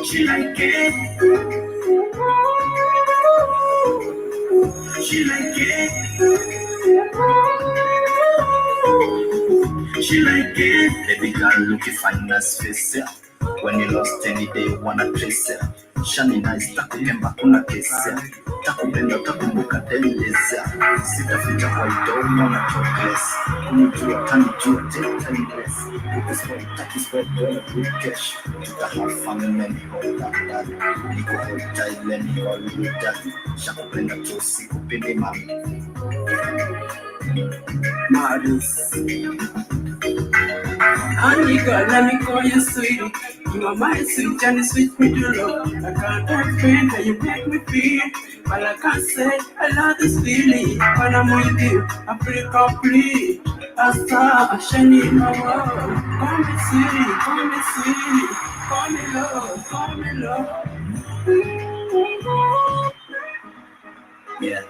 She like it. She like it. She like it. Baby girl looking fine as face, yeah. When you lost any day, wanna trace, yeah. Shani nice, takukemba kuna kesi, yeah. Takupenda takumbuka dailies, yeah. Sitaficha kwa idol, wanna talkless. Kunijua, tanijua, take timeless. Ukispread, takispread, girl, good cash. Tutahave fun, let me hold that. Niko hold tight, let me hold you that. Shakupenda tu, sikupende mami. Maris. Honey girl, let me call you sweetie. You are my sweet and sweet me to love. I can't explain how you make me feel. But I can't say I love this feeling. When I'm with you, I feel complete. A star shining in my world. Call me sweetie, call me sweetie. Call me love, call me love. Yeah.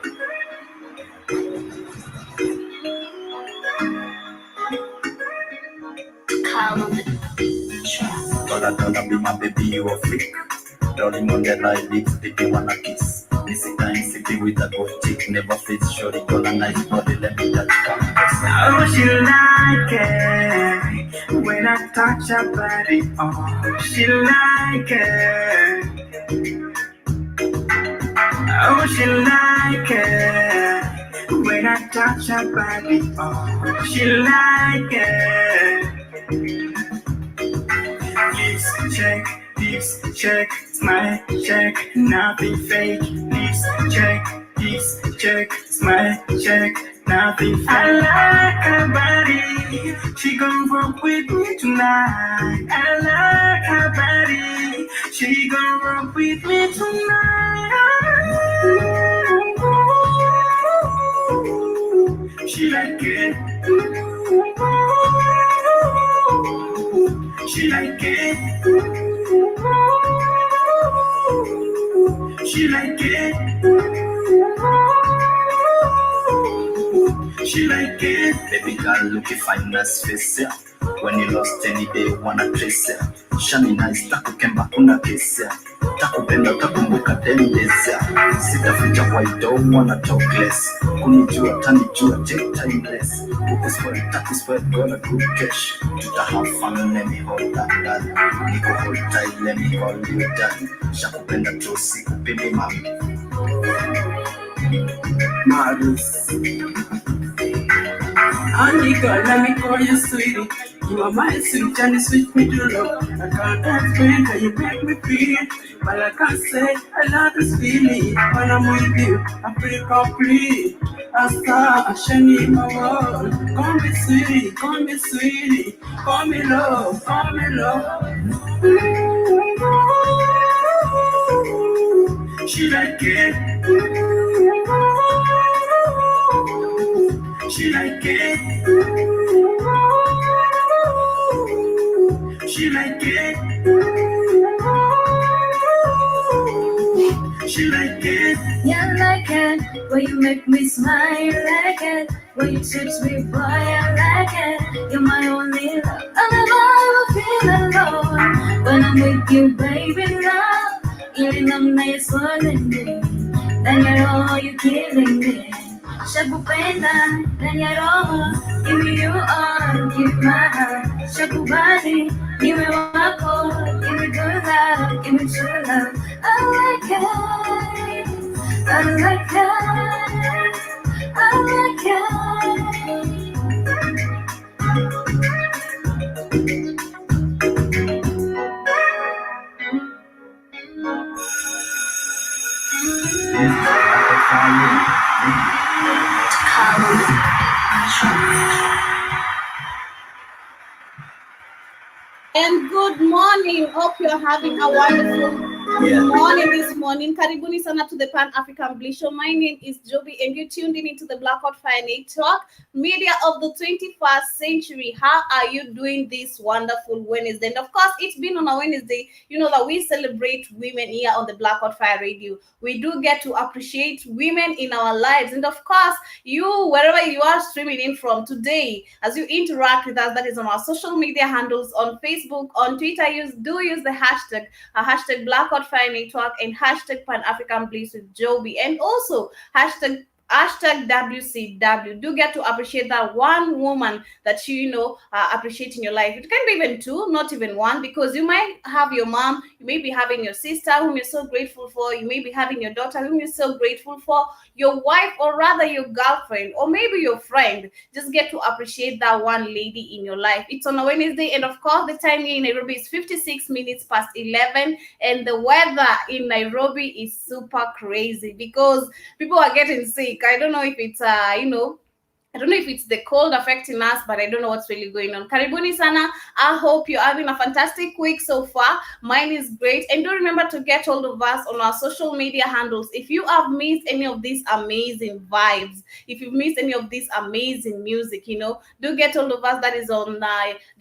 All I wanna be my baby, you a freak. Rolling on the right lips, baby wanna kiss. Missy time, city with a gold chick, never fits. Shorty got a nice body, let me touch her. Oh, she like it when I touch her body. Oh, she like it. Oh, she like it when I touch her body. Oh, she like it. Lips check, smile check, nothing fake. Lips check, smile check, nothing fake. I like her body, she gon' rock with me tonight. I like her body, she gon' rock with me tonight. She like it. She like it. She like it. She like it. Baby girl looking fine as face, yeah. When you lost any day, wanna trace, yeah. Shani nice, takukemba kuna kesi, yeah. Takupenda takumbuka dailies, yeah. Sitaficha kwa idol, wanna talk less. Kunijua, tanijua, take timeless. Ukispread, takispread, got a good cash. Tutahave fun, let me hold that. Niko hold tight, let me hold you that. Shakupenda tu, sikupende mami. Maris. Honey girl, let me call you sweetie. You are my sweet and sweet me to love. I can't explain how you make me feel. But I can't say I love this feeling. When I'm with you, I feel complete. A star shining in my world. Call me sweetie, call me sweetie. Call me love, call me love. She like it. She like it. She like it. She like it. Yeah, I like it when you make me smile. I like it when you touch me, boy. I like it. You're my only love. I never feel alone when I'm with you, baby. Love, even I'm nice one day. Then you're all you killing me. Shakupenda, then you're all. Give me you all, give me my heart. Shakubali, give me wako, give me good love, give me true love. I like it, I like it, I like it. And good morning. Hope you're having a wonderful Yeah. morning this morning. Karibuni sana to the Pan African Bliss Show. My name is Joby, and you tuned in into the Blackout Fire Network, media of the 21st century. How are you doing this wonderful Wednesday? And of course, it's been on a Wednesday, you know, that we celebrate women here on the Blackout Fire Radio. We do get to appreciate women in our lives. And of course, you, wherever you are streaming in from today, as you interact with us, that is on our social media handles on Facebook, on Twitter, use the hashtag Blackout Fire Network and hashtag Pan African Bliss with Joby, and also hashtag WCW. Do get to appreciate that one woman that you know appreciate in your life. It can be even two, not even one, because you might have your mom, you may be having your sister whom you're so grateful for, you may be having your daughter whom you're so grateful for, your wife, or rather your girlfriend, or maybe your friend. Just get to appreciate that one lady in your life. It's on a Wednesday, and of course, the time here in Nairobi is 56 minutes past 11, and the weather in Nairobi is super crazy because people are getting sick. I don't know if it's I don't know if it's the cold affecting us, but I don't know what's really going on. Karibuni sana. I hope you're having a fantastic week so far. Mine is great. And do remember to get hold of us on our social media handles. If you have missed any of these amazing vibes, if you've missed any of this amazing music, you know, do get hold of us. That is on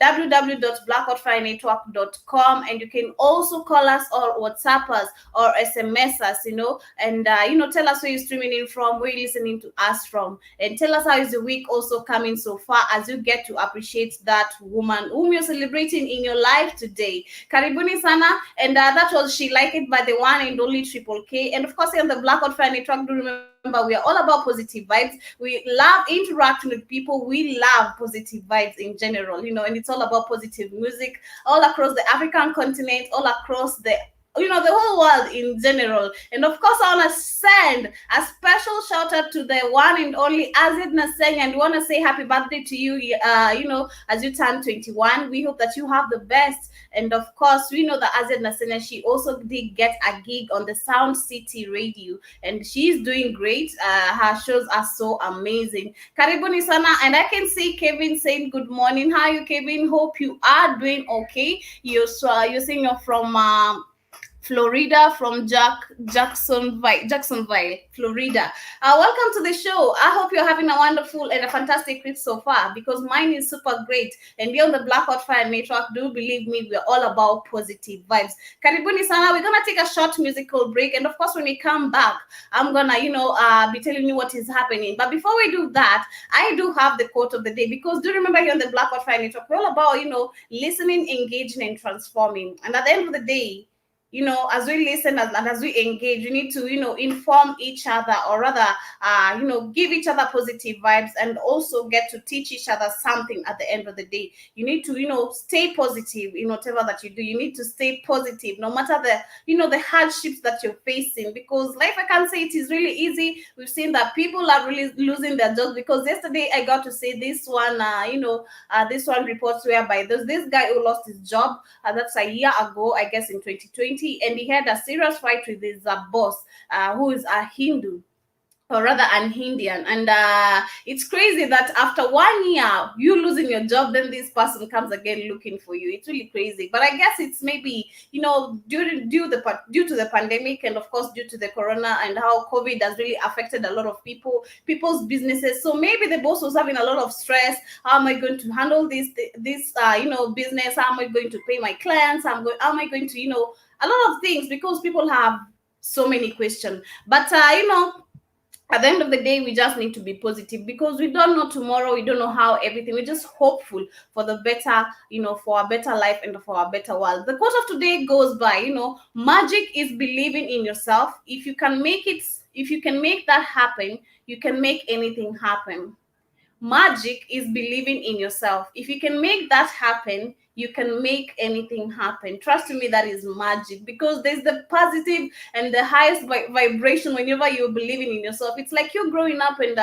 www.blackoutfirenetwork.com. And you can also call us or WhatsApp us or SMS us, you know, and, tell us where you're streaming in from, where you're listening to us from, and tell us how is the week also coming so far as you get to appreciate that woman whom you're celebrating in your life today. Karibuni sana. And that was She Like It by the one and only Triple K. And of course, here on the Blackout Fire Network, do remember we are all about positive vibes. We love interacting with people. We love positive vibes in general, you know, and it's all about positive music all across the African continent, all across the the whole world in general. And of course, I want to send a special shout out to the one and only Azid Naseng, and want to say happy birthday to you, as you turn 21. We hope that you have the best. And of course, we know that Azid Naseng, she also did get a gig on the Sound City Radio, and she's doing great. Her shows are so amazing. Karibuni sana. And I can see Kevin saying good morning. How are you, Kevin? Hope you are doing okay. You're saying you're from Florida, from Jacksonville, Florida. Welcome to the show. I hope you're having a wonderful and a fantastic week so far, because mine is super great. And here on the Blackout Fire Network, do believe me, we're all about positive vibes. Karibuni sana. We're gonna take a short musical break, and of course, when we come back, I'm gonna be telling you what is happening. But before we do that, I do have the quote of the day, because do remember, here on the Blackout Fire Network, we're all about listening, engaging, and transforming. And at the end of the day, as we listen and as we engage, we need to, inform each other, or rather, give each other positive vibes, and also get to teach each other something at the end of the day. You need to, stay positive in whatever that you do. You need to stay positive, no matter the hardships that you're facing, because life, I can't say it is really easy. We've seen that people are really losing their jobs, because yesterday I got to say this one, this one reports whereby there's this guy who lost his job, that's a year ago, I guess in 2020. And he had a serious fight with his boss, who is a Hindu, or rather an Indian. And it's crazy that after 1 year you losing your job, then this person comes again looking for you. It's really crazy. But I guess it's maybe due to the pandemic, and of course due to the corona, and how COVID has really affected a lot of people's businesses. So maybe the boss was having a lot of stress. How am I going to handle this business? How am I going to pay my clients? How am I going to a lot of things, because people have so many questions. But at the end of the day, we just need to be positive, because we don't know tomorrow. We don't know how everything. We're just hopeful for the better, for a better life and for a better world. The quote of today goes by, magic is believing in yourself. If you can make that happen, you can make anything happen. Magic is believing in yourself. If you can make that happen, you can make anything happen. Trust me, that is magic, because there's the positive and the highest vibration whenever you're believing in yourself. It's like you're growing up, and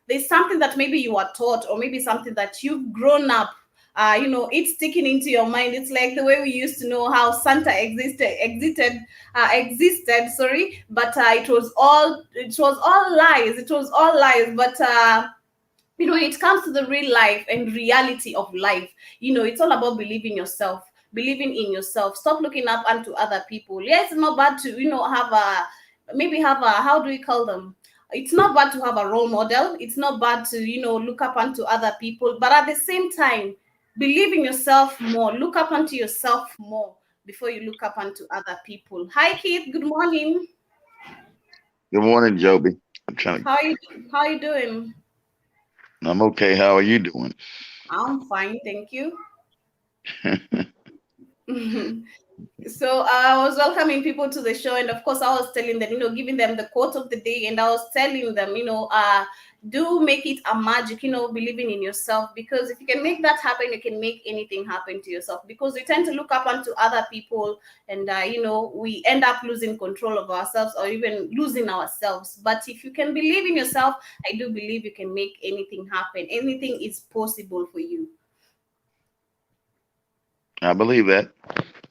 there's something that maybe you are taught, or maybe something that you've grown up, it's sticking into your mind. It's like the way we used to know how Santa existed, sorry, but it was all lies. But when it comes to the real life and reality of life, it's all about believing yourself. believing in yourself. Stop looking up unto other people. Yeah, it's not bad to, have a, maybe have a, how do we call them? It's not bad to have a role model. It's not bad to, look up unto other people. But at the same time, believe in yourself more. Look up unto yourself more before you look up unto other people. Hi, Keith. Good morning. Good morning, Joby. I'm trying How are you? How are you doing? I'm okay. How are you doing? I'm fine, thank you. So I was welcoming people to the show, and of course, I was telling them, giving them the quote of the day, and I was telling them, do make it a magic, believing in yourself, because if you can make that happen, you can make anything happen to yourself. Because we tend to look up onto other people, and we end up losing control of ourselves or even losing ourselves. But if you can believe in yourself, I do believe you can make anything happen. Anything is possible for you. I believe that.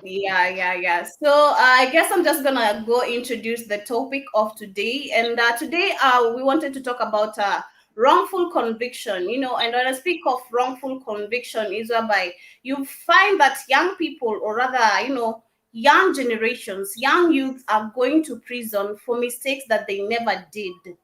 Yeah. So I guess I'm just gonna go introduce the topic of today, and today we wanted to talk about wrongful conviction. And when I speak of wrongful conviction, is whereby you find that young people, or rather, young generations, young youths, are going to prison for mistakes that they never did,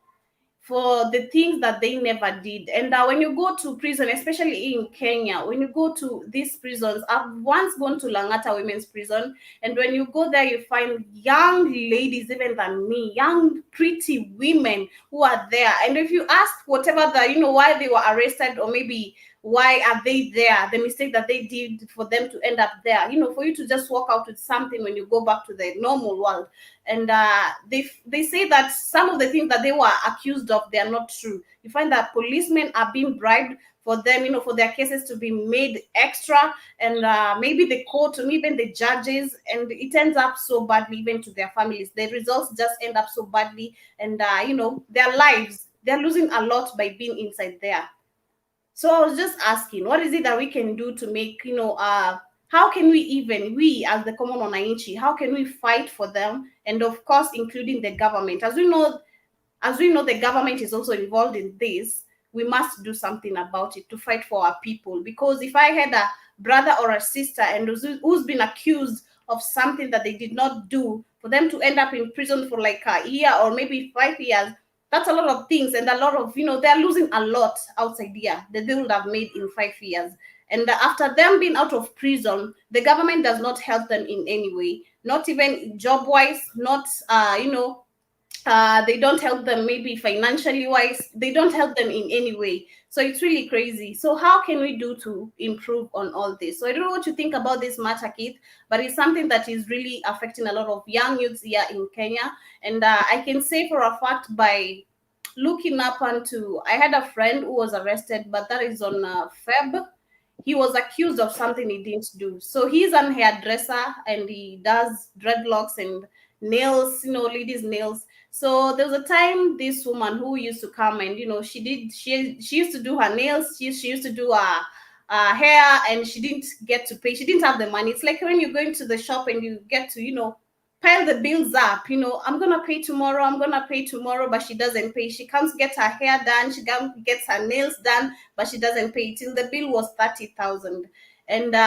for the things that they never did. And when you go to prison, especially in Kenya, when you go to these prisons, I've once gone to Langata Women's Prison, and when you go there, you find young ladies, even than me, young, pretty women who are there. And if you ask whatever why they were arrested, or maybe why are they there, the mistake that they did for them to end up there, for you to just walk out with something when you go back to the normal world. And they say that some of the things that they were accused of, they are not true. You find that policemen are being bribed for them, for their cases to be made extra, and maybe the court, or even the judges, and it ends up so badly even to their families. The results just end up so badly, and their lives, they're losing a lot by being inside there. So I was just asking, what is it that we can do to make, how can we, even we as the common wananchi, how can we fight for them? And of course, including the government. As we know, the government is also involved in this. We must do something about it to fight for our people. Because if I had a brother or a sister and who's been accused of something that they did not do, for them to end up in prison for like a year or maybe 5 years, that's a lot of things, and a lot of, they're losing a lot outside here that they would have made in 5 years. And after them being out of prison, the government does not help them in any way, not even job wise, not they don't help them maybe financially wise, they don't help them in any way. So it's really crazy. So how can we do to improve on all this? So I don't know what you think about this matter, Keith, but it's something that is really affecting a lot of young youths here in Kenya. And I can say for a fact, by looking up onto, I had a friend who was arrested, but that is on Feb. He was accused of something he didn't do. So he's an hairdresser, and he does dreadlocks and nails, ladies' nails. So there was a time this woman who used to come, and she used to do her nails, she used to do her hair, and she didn't get to pay. She didn't have the money. It's like when you go into the shop and you get to pile the bills up. I'm gonna pay tomorrow, but she doesn't pay. She comes get her hair done, she comes gets her nails done, but she doesn't pay till the bill was 30,000. And the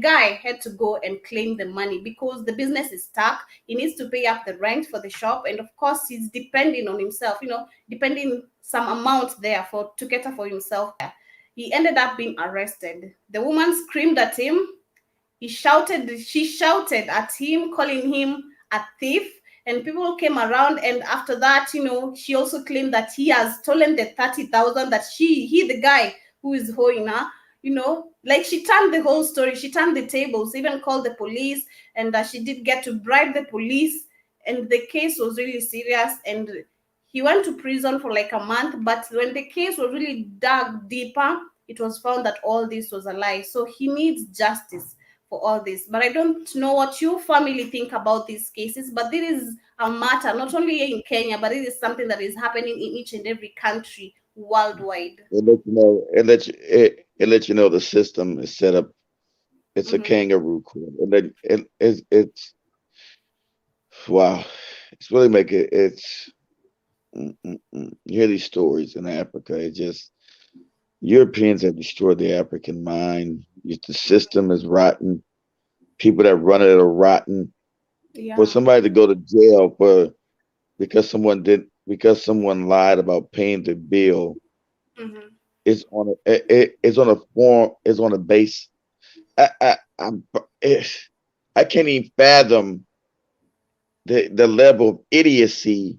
guy had to go and claim the money because the business is stuck. He needs to pay up the rent for the shop, and of course he's depending on himself, depending some amount there for to cater for himself. He ended up being arrested. The woman screamed at him. She shouted at him, calling him a thief, and people came around. And after that, she also claimed that he has stolen the 30,000 that the guy who is owing her. Like, she turned the whole story, she turned the tables, even called the police, and she did get to bribe the police, and the case was really serious, and he went to prison for like a month. But when the case was really dug deeper, it was found that all this was a lie. So he needs justice for all this. But I don't know what your family think about these cases, but this is a matter not only in Kenya, but it is something that is happening in each and every country worldwide. It let you know. It let you know the system is set up. It's a Mhm. kangaroo court, and then it's wow. It's really make it. It's you hear these stories in Africa. It just Europeans have destroyed the African mind. The system is rotten. People that run it are rotten. For Yeah. somebody to go to jail for because someone lied about paying the bill Mm-hmm. is on a form is on a base. I'm eh, I can't even fathom the level of idiocy,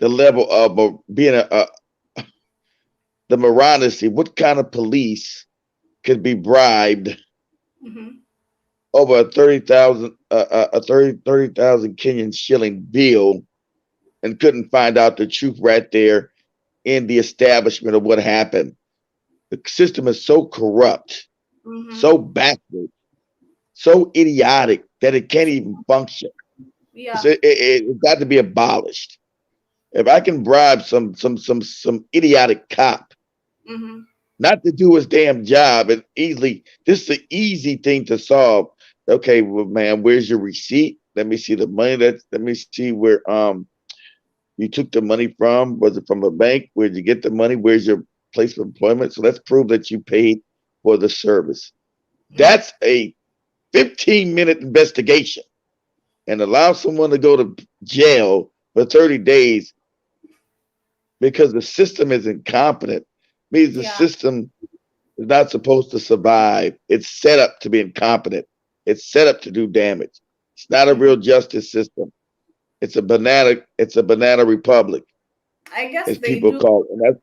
the level of being the morality. What kind of police could be bribed Mm-hmm. over a 30,000 30,000 Kenyan shilling bill and couldn't find out the truth right there in the establishment of what happened? The system is so corrupt, Mm-hmm. so backward, so idiotic that it can't even function. Yeah. It's got to be abolished. If I can bribe some idiotic cop Mm-hmm. not to do his damn job and easily, this is an easy thing to solve. Okay, well, man, where's your receipt? Let me see the money. Let me see where you took the money from. Was it from a bank? Where'd you get the money? Where's your place of employment? So let's prove that you paid for the service. Mm-hmm. That's a 15-minute investigation, and allow someone to go to jail for 30 days because the system is incompetent means the Yeah. system is not supposed to survive. It's set up to be incompetent. It's set up to do damage. It's not a Mm-hmm. real justice system. It's a banana republic, I guess as they people do. call it. And that's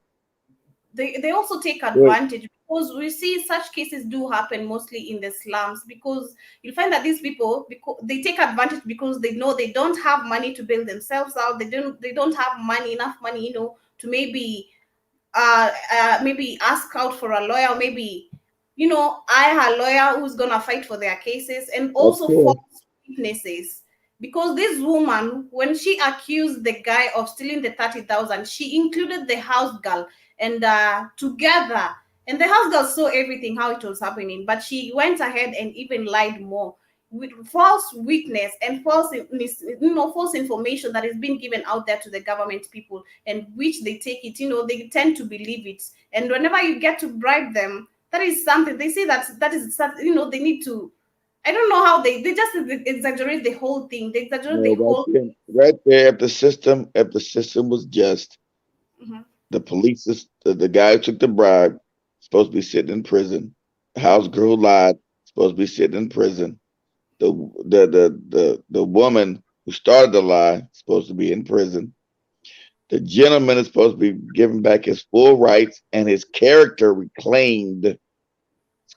They also take good. advantage because we see such cases do happen mostly in the slums because you'll find that these people because they take advantage because they know they don't have money to bail themselves out. They don't have money enough money, to maybe ask out for a lawyer, or maybe hire a lawyer who's gonna fight for their cases, and Of also false course. witnesses. Because this woman, when she accused the guy of stealing the 30,000, she included the house girl and together. And the house girl saw everything how it was happening, but she went ahead and even lied more with false witness and false information that is being given out there to the government people, and which they take it, they tend to believe it. And whenever you get to bribe them, that is something they say that is something, they need to. I don't know how they just exaggerate the whole thing. They exaggerate the No, whole. right there. If the system was just, Mhm, the guy who took the bribe supposed to be sitting in prison. The house mhm, girl lied, supposed to be sitting in prison. The woman who started the lie supposed to be in prison. The gentleman is supposed to be given back his full rights and his character reclaimed. His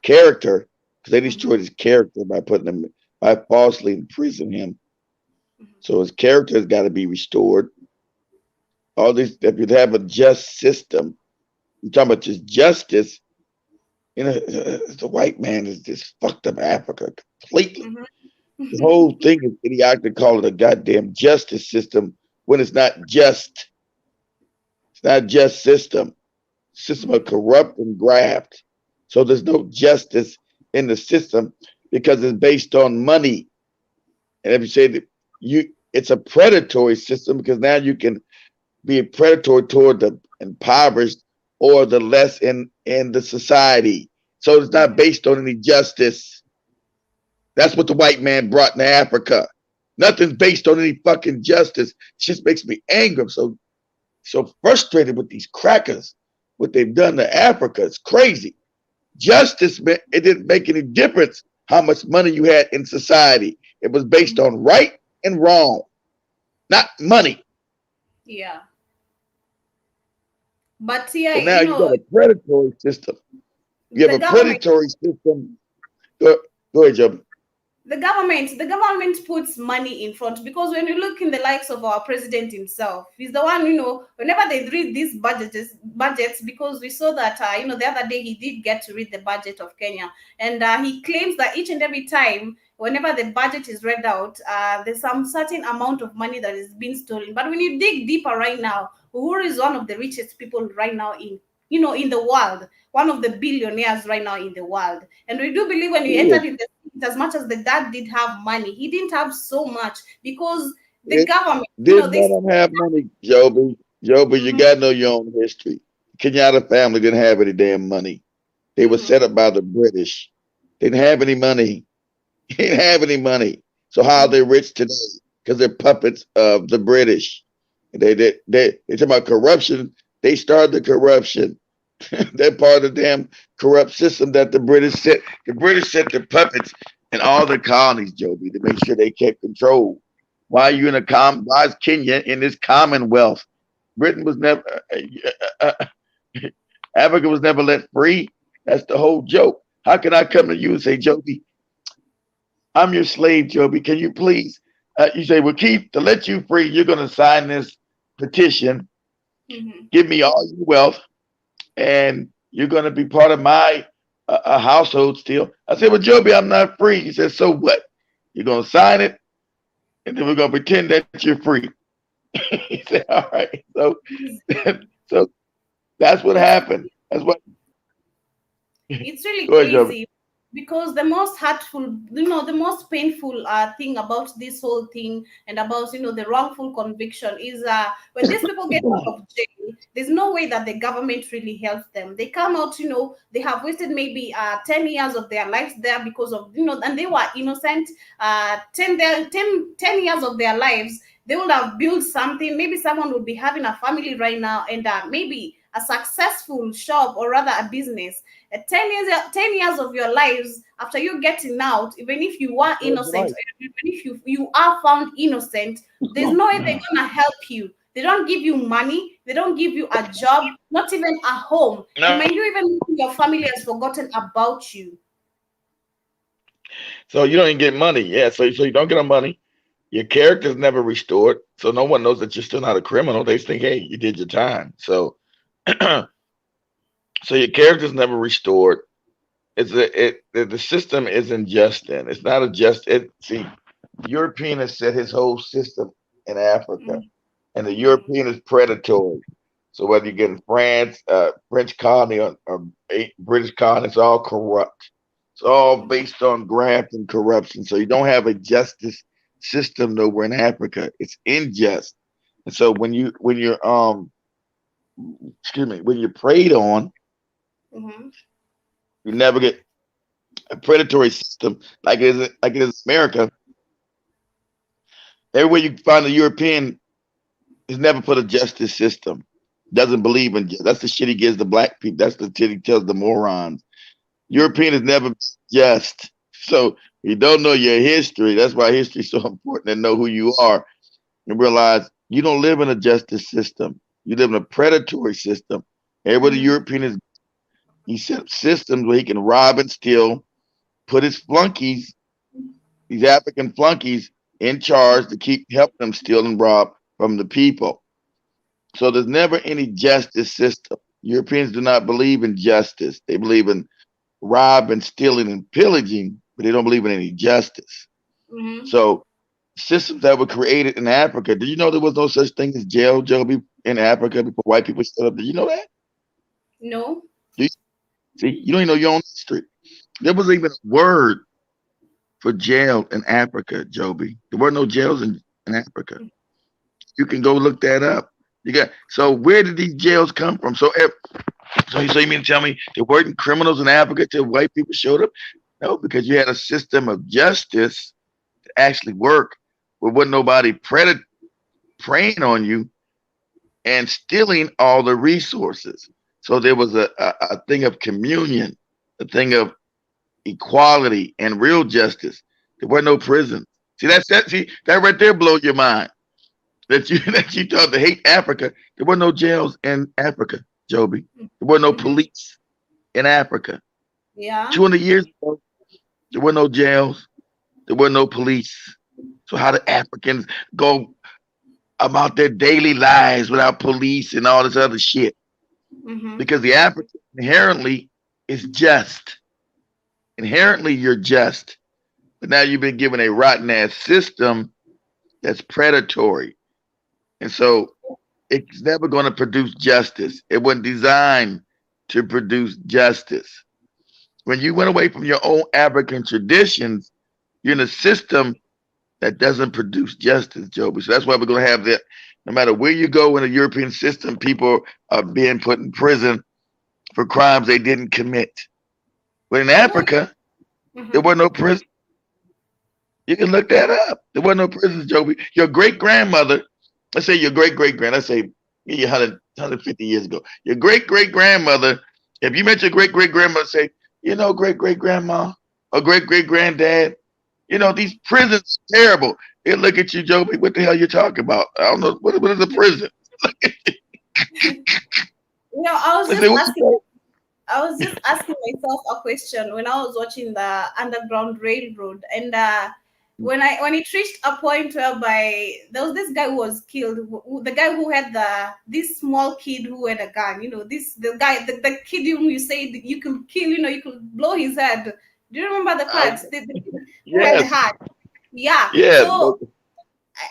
character, because they mhm, destroyed his character by falsely imprisoning him. mhm, So his character has got to be restored. All these, if you have a just system, you're talking about just justice. The white man is just fucked up Africa completely. mhm. The whole thing is idiotic to call it a goddamn justice system when it's not just. It's not just system of Mhm. corrupt and graft. So there's no justice in the system because it's based on money. And if you say that it's a predatory system because now you can be predatory toward the impoverished or the less in the society. So it's not Mhm. based on any justice. That's what the white man brought in Africa. Nothing's based on any fucking justice. It just makes me angry. I'm so frustrated with these crackers. What they've done to Africa. It's crazy. Justice, it didn't make any difference how much money you had in society. It was based Mhm. on right and wrong, not money. Yeah, but yeah, So now you got a predatory system. You have the a government predatory system. Go, go ahead, Joe. the government puts money in front, because when you look in the likes of our president himself, he's the one, whenever they read these budgets, because we saw that the other day he did get to read the budget of Kenya, and he claims that each and every time whenever the budget is read out, there's some certain amount of money that is being stolen. But when you dig deeper right now, Uhuru is one of the richest people right now in the world, one of the billionaires right now in the world. And we do believe when we It, entered in the, as much as the dad did have money, he didn't have so much because the it government, did they. let them have money, Joby. Joby, you Mhm. got to know your own history. Kenyatta family didn't have any damn money. They were set up by the British. They didn't have any money. They didn't have any money. So how are they rich today? Because they're puppets of the British. They talk about corruption. They started the corruption. They're part of the damn corrupt system that the British set. The British set the puppets in all the colonies, Joby, to make sure they kept control. Why are you in why is Kenya in this commonwealth? Britain was never Africa was never let free. That's the whole joke. How can I come to you and say, Joby, I'm your slave, Joby. Can you please? You say, well, Keith, to let you free, you're going to sign this petition. Give me all your wealth, and you're going to be part of my household still. I said, well, Joby, I'm not free. He said, so what? You're going to sign it, and then we're going to pretend that you're free. He said, all right. So, so that's what happened. That's what. It's really Go ahead, crazy. Joby. Because the most hurtful, the most painful thing about this whole thing and about, the wrongful conviction is when these people get out of jail, there's no way that the government really helps them. They come out, they have wasted maybe 10 years of their lives there because of, and they were innocent. 10 years of their lives, they would have built something. Maybe someone would be having a family right now and maybe a successful shop or rather a business. 10 years of your lives after you getting out, even if you are innocent, even if you are found innocent, there's no way they're gonna help you. They don't give you money, they don't give you a job, not even a home. No. And when you even your family has forgotten about you. So you don't even get money. Yeah, so you don't get a money. Your character's never restored. So no one knows that you're still not a criminal. They think, hey, you did your time. So so your character's never restored. The system isn't just then. It's not a just see, European has set his whole system in Africa. And the European is predatory. So whether you get in France, French colony or British colony, it's all corrupt. It's all based on graft and corruption. So you don't have a justice system nowhere in Africa. It's unjust. And so when you're preyed on, you never get a predatory system like it is in America. Everywhere you find a European is never put a justice system. Doesn't believe in justice. That's the shit he gives the black people. That's the shit he tells the morons. European is never just. So you don't know your history. That's why history is so important to know who you are and realize you don't live in a justice system. You live in a predatory system. Everybody European is, he set up systems where he can rob and steal, put his flunkies, these African flunkies, in charge to help them steal and rob from the people. So there's never any justice system. Europeans do not believe in justice. They believe in robbing, stealing, and pillaging, but they don't believe in any justice. So systems that were created in Africa, did you know there was no such thing as jail, Joby, in Africa before white people stood up? Did you know that? No. See, you don't even know your own history. There wasn't even a word for jail in Africa, Joby. There were no jails in Africa. You can go look that up. So where did these jails come from? So you mean to tell me there weren't criminals in Africa till white people showed up? No, because you had a system of justice to actually work where wasn't nobody preying on you and stealing all the resources. So there was a thing of communion, a thing of equality and real justice. There were no prisons. See that right there blows your mind. That you thought to hate Africa. There were no jails in Africa, Joby. There were no police in Africa. Yeah. 200 years ago, there were no jails. There were no police. So how did Africans go about their daily lives without police and all this other shit? Because the African inherently is just. Inherently, you're just. But now you've been given a rotten ass system that's predatory. And so it's never going to produce justice. It wasn't designed to produce justice. When you went away from your own African traditions, you're in a system that doesn't produce justice, Joby. So that's why we're going to have that. No matter where you go in the European system, people are being put in prison for crimes they didn't commit. But in Africa, there Mhm. were no prison. You can look that up. There were no prisons, Joby. Your great grandmother, let's say your great great grand, let's say 150 years ago, your great great grandmother, if you met your great great grandmother, say, great great grandma or great great granddad, these prisons are terrible. They look at you, Joby. What the hell you talking about? I don't know. What is a prison? I was I just say, what asking. you I was just asking myself a question when I was watching the Underground Railroad, and say? when it reached a point whereby there was this guy who was killed, the guy who had this small kid who had a gun. The kid whom you said you could kill. You could blow his head. Do you remember the I, part? The kid who had the yes, heart. Yeah. yes. So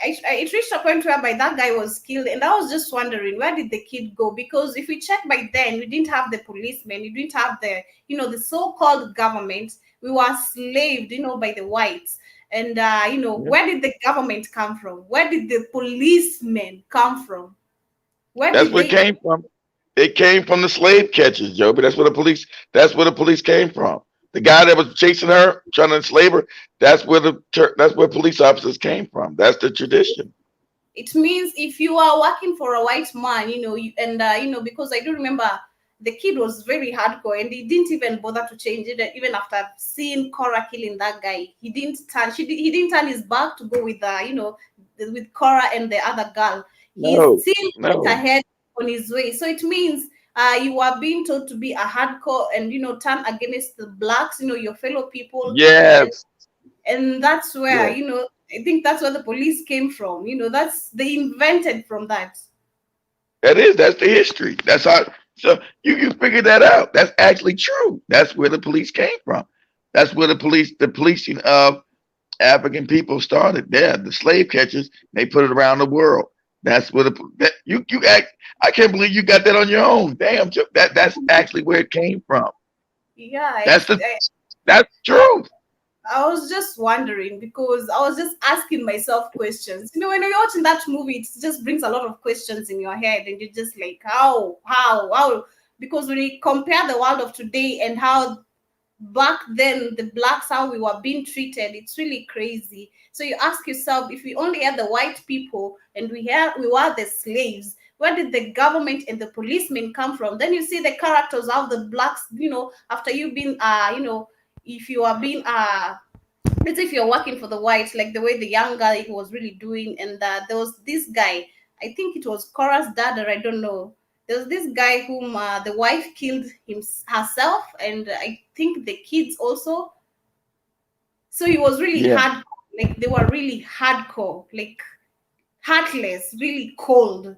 it reached a point whereby that guy was killed, and I was just wondering where did the kid go? Because if we check by then, we didn't have the policemen, we didn't have the so-called government. We were slaved, by the whites. And where did the government come from? Where did the policemen come from? Where That's did where it they? came from. It came from the slave catchers, Joby. That's where the police. That's where the police came from. The guy that was chasing her, trying to enslave her. That's where police officers came from. That's the tradition. It means if you are working for a white man, because I do remember the kid was very hardcore and he didn't even bother to change it. Even after seeing Cora killing that guy, he didn't turn his back to go with with Cora and the other girl. He No, still went no. ahead on his way. So it means you are being told to be a hardcore and turn against the blacks, your fellow people. Yes, And that's where yes. I think that's where the police came from. That's they invented from that. That's the history. That's how. So you figured that out. That's actually true. That's where the police came from. That's where the policing of African people started. There, the slave catchers. They put it around the world. That's where you act. I can't believe you got that on your own. Damn, that's actually where it came from. Yeah, That's the I, that's true. I was just wondering because I was just asking myself questions. When you're watching that movie, it just brings a lot of questions in your head, and you're just like, how? Because when you compare the world of today and how back then the blacks how we were being treated, it's really crazy. So you ask yourself, if we only had the white people and we were the slaves, where did the government and the policemen come from? Then you see the characters of the blacks, after you've been if you are being let's say if you're working for the whites, like the way the young guy was really doing. And there was this guy, I think it was Cora's dad, or I don't know. There was this guy whom the wife killed herself, and I think the kids also. So he was really Yeah, hard, like they were really hardcore, like heartless, really cold.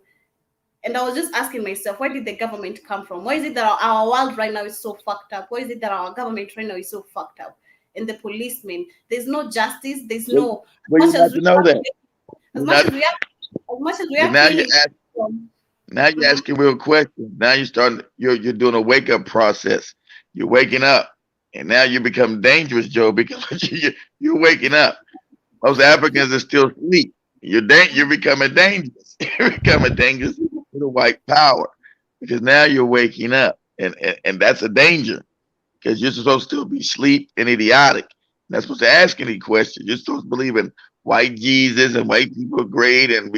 And I was just asking myself, where did the government come from? Why is it that our world right now is so fucked up? Why is it that our government right now is so fucked up? And the policemen, there's no justice. There's well, no well, as you much as got we to know are that. as You're much not. as we are as much as we But are now you killing ask. from. Now you're Mhm. asking real questions. Now you're starting. You're doing a wake up process. You're waking up, and now you become dangerous, Joe, because you're waking up. Most Africans are still asleep. You're becoming dangerous. You're becoming dangerous to the white power because now you're waking up, and that's a danger because you're supposed to still be asleep and idiotic. You're not supposed to ask any questions. You're supposed to believe in white Jesus and white people are great and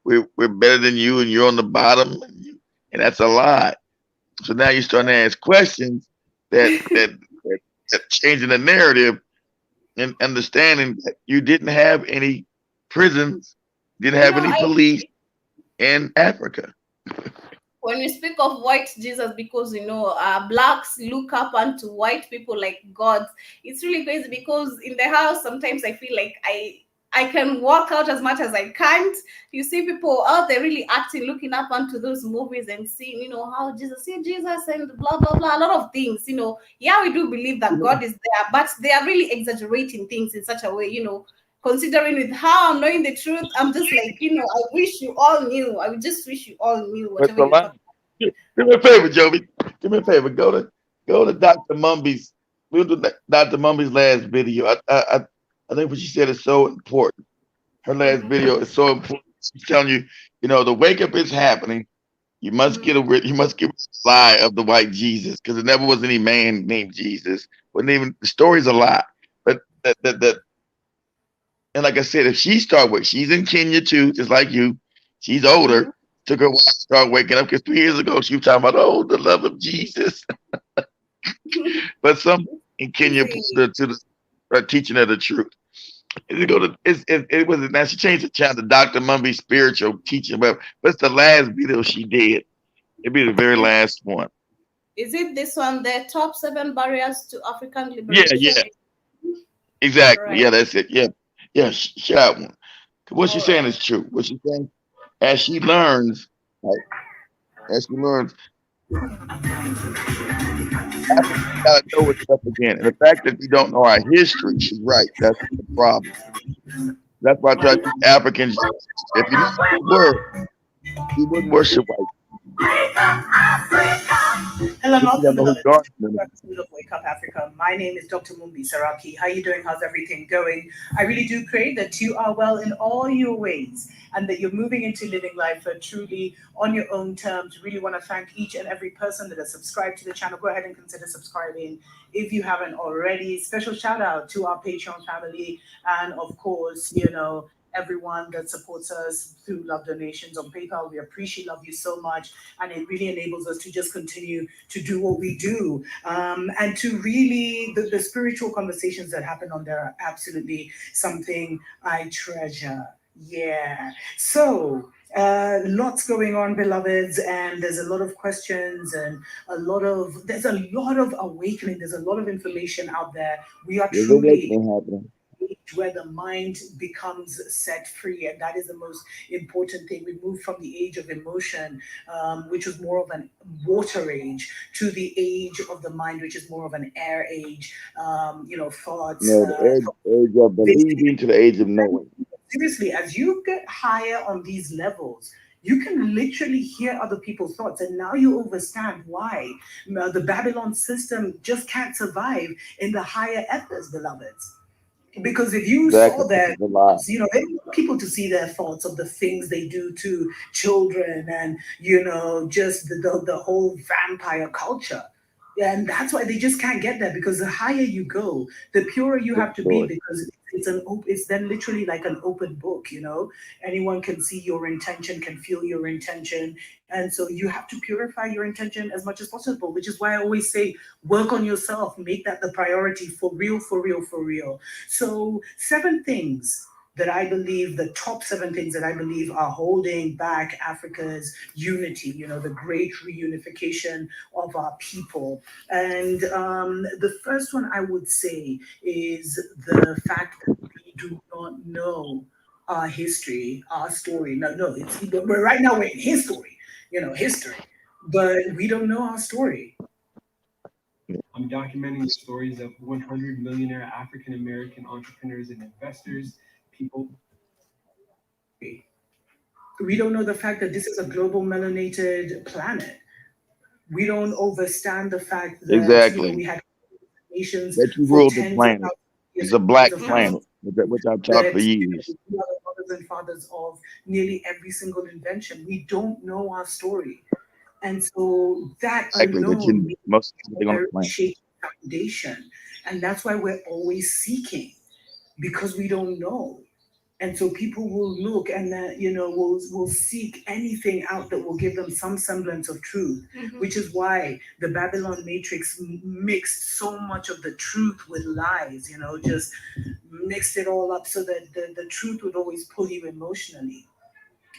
we're better than you and you're on the bottom and that's a lie. So now you're starting to ask questions that changing the narrative and understanding that you didn't have any prisons, didn't You have know, any I police in Africa. when we speak of white Jesus, because blacks look up unto white people like gods. It's really crazy because in the house sometimes I feel like I can walk out as much as I can't. You see people out there really acting, looking up onto those movies and seeing, how see Jesus and blah blah blah, a lot of things. Yeah, we do believe that God is there, but they are really exaggerating things in such a way, considering with how I'm knowing the truth, I'm just like, I wish you all knew. I would just wish you all knew That's whatever a you're lie. talking Do me a favor, Joby. Do me a favor. Go to Dr. Mumby's. We'll do Dr. Mumby's last video. I think what she said is so important. Her last video is so important. She's telling you, the wake up is happening. You must get you must get rid of the lie of the white Jesus, because there never was any man named Jesus. Wasn't even the story's a lie. But that and like I said, if she she's in Kenya too, just like you. She's older. Took her a while to start waking up, because 3 years ago she was talking about, oh, the love of Jesus. But some in Kenya pulled her to the teaching of the truth. It was now she changed the channel to Dr. Mumby's spiritual teaching, but it's the last video she did. It'd be the very last one. Is it this one, the top 7 barriers to African liberation? Yeah. Exactly. Right. Yeah, that's it. Yeah. That one. What she's saying is true. What she's saying, as she learns, Africa gotta know it's up again. And the fact that we don't know our history, she's right. That's the problem. That's why I try to teach Africans. If you know the word, you wouldn't worship white. Hello, Wake Up Africa. My name is Dr. Mumbi Saraki. How are you doing? How's everything going? I really do pray that you are well in all your ways and that you're moving into living life truly on your own terms. Really want to thank each and every person that has subscribed to the channel. Go ahead and consider subscribing if you haven't already. Special shout out to our Patreon family and, of course, everyone that supports us through love donations on PayPal. We love you so much. And it really enables us to just continue to do what we do. And to really, the spiritual conversations that happen on there are absolutely something I treasure. Yeah. So, lots going on, beloveds, and there's a lot of questions and there's a lot of awakening. There's a lot of information out there. We are truly happening. Where the mind becomes set free, and that is the most important thing. We move from the age of emotion, which was more of an water age, to the age of the mind, which is more of an air age. Thoughts. The age of believing to the age of knowing. Seriously, as you get higher on these levels, you can literally hear other people's thoughts, and now you understand why the Babylon system just can't survive in the higher ethers, beloveds. Because if you saw their thoughts, they want people to see their thoughts of the things they do to children and, just the whole vampire culture. And that's why they just can't get there, because the higher you go, the purer you have to be, because it's then literally like an open book, anyone can see your intention, can feel your intention. And so you have to purify your intention as much as possible, which is why I always say, work on yourself, make that the priority, for real, for real, for real. So 7 things that I believe, the top 7 things that I believe are holding back Africa's unity, the great reunification of our people. And the first one I would say is the fact that we do not know our history, our story. Right now we're in history, history, but we don't know our story. I'm documenting the stories of 100 millionaire African-American entrepreneurs and investors. People. We don't know the fact that this is a global melanated planet. We don't understand the fact that we had nations that you ruled the planet. It's a black planet, which I've taught for years. We are the mothers and fathers of nearly every single invention. We don't know our story. And so that alone is a very shaky foundation. And that's why we're always seeking, because we don't know. And so people will look and will seek anything out that will give them some semblance of truth, which is why the Babylon Matrix mixed so much of the truth with lies, just mixed it all up so that the truth would always pull you emotionally.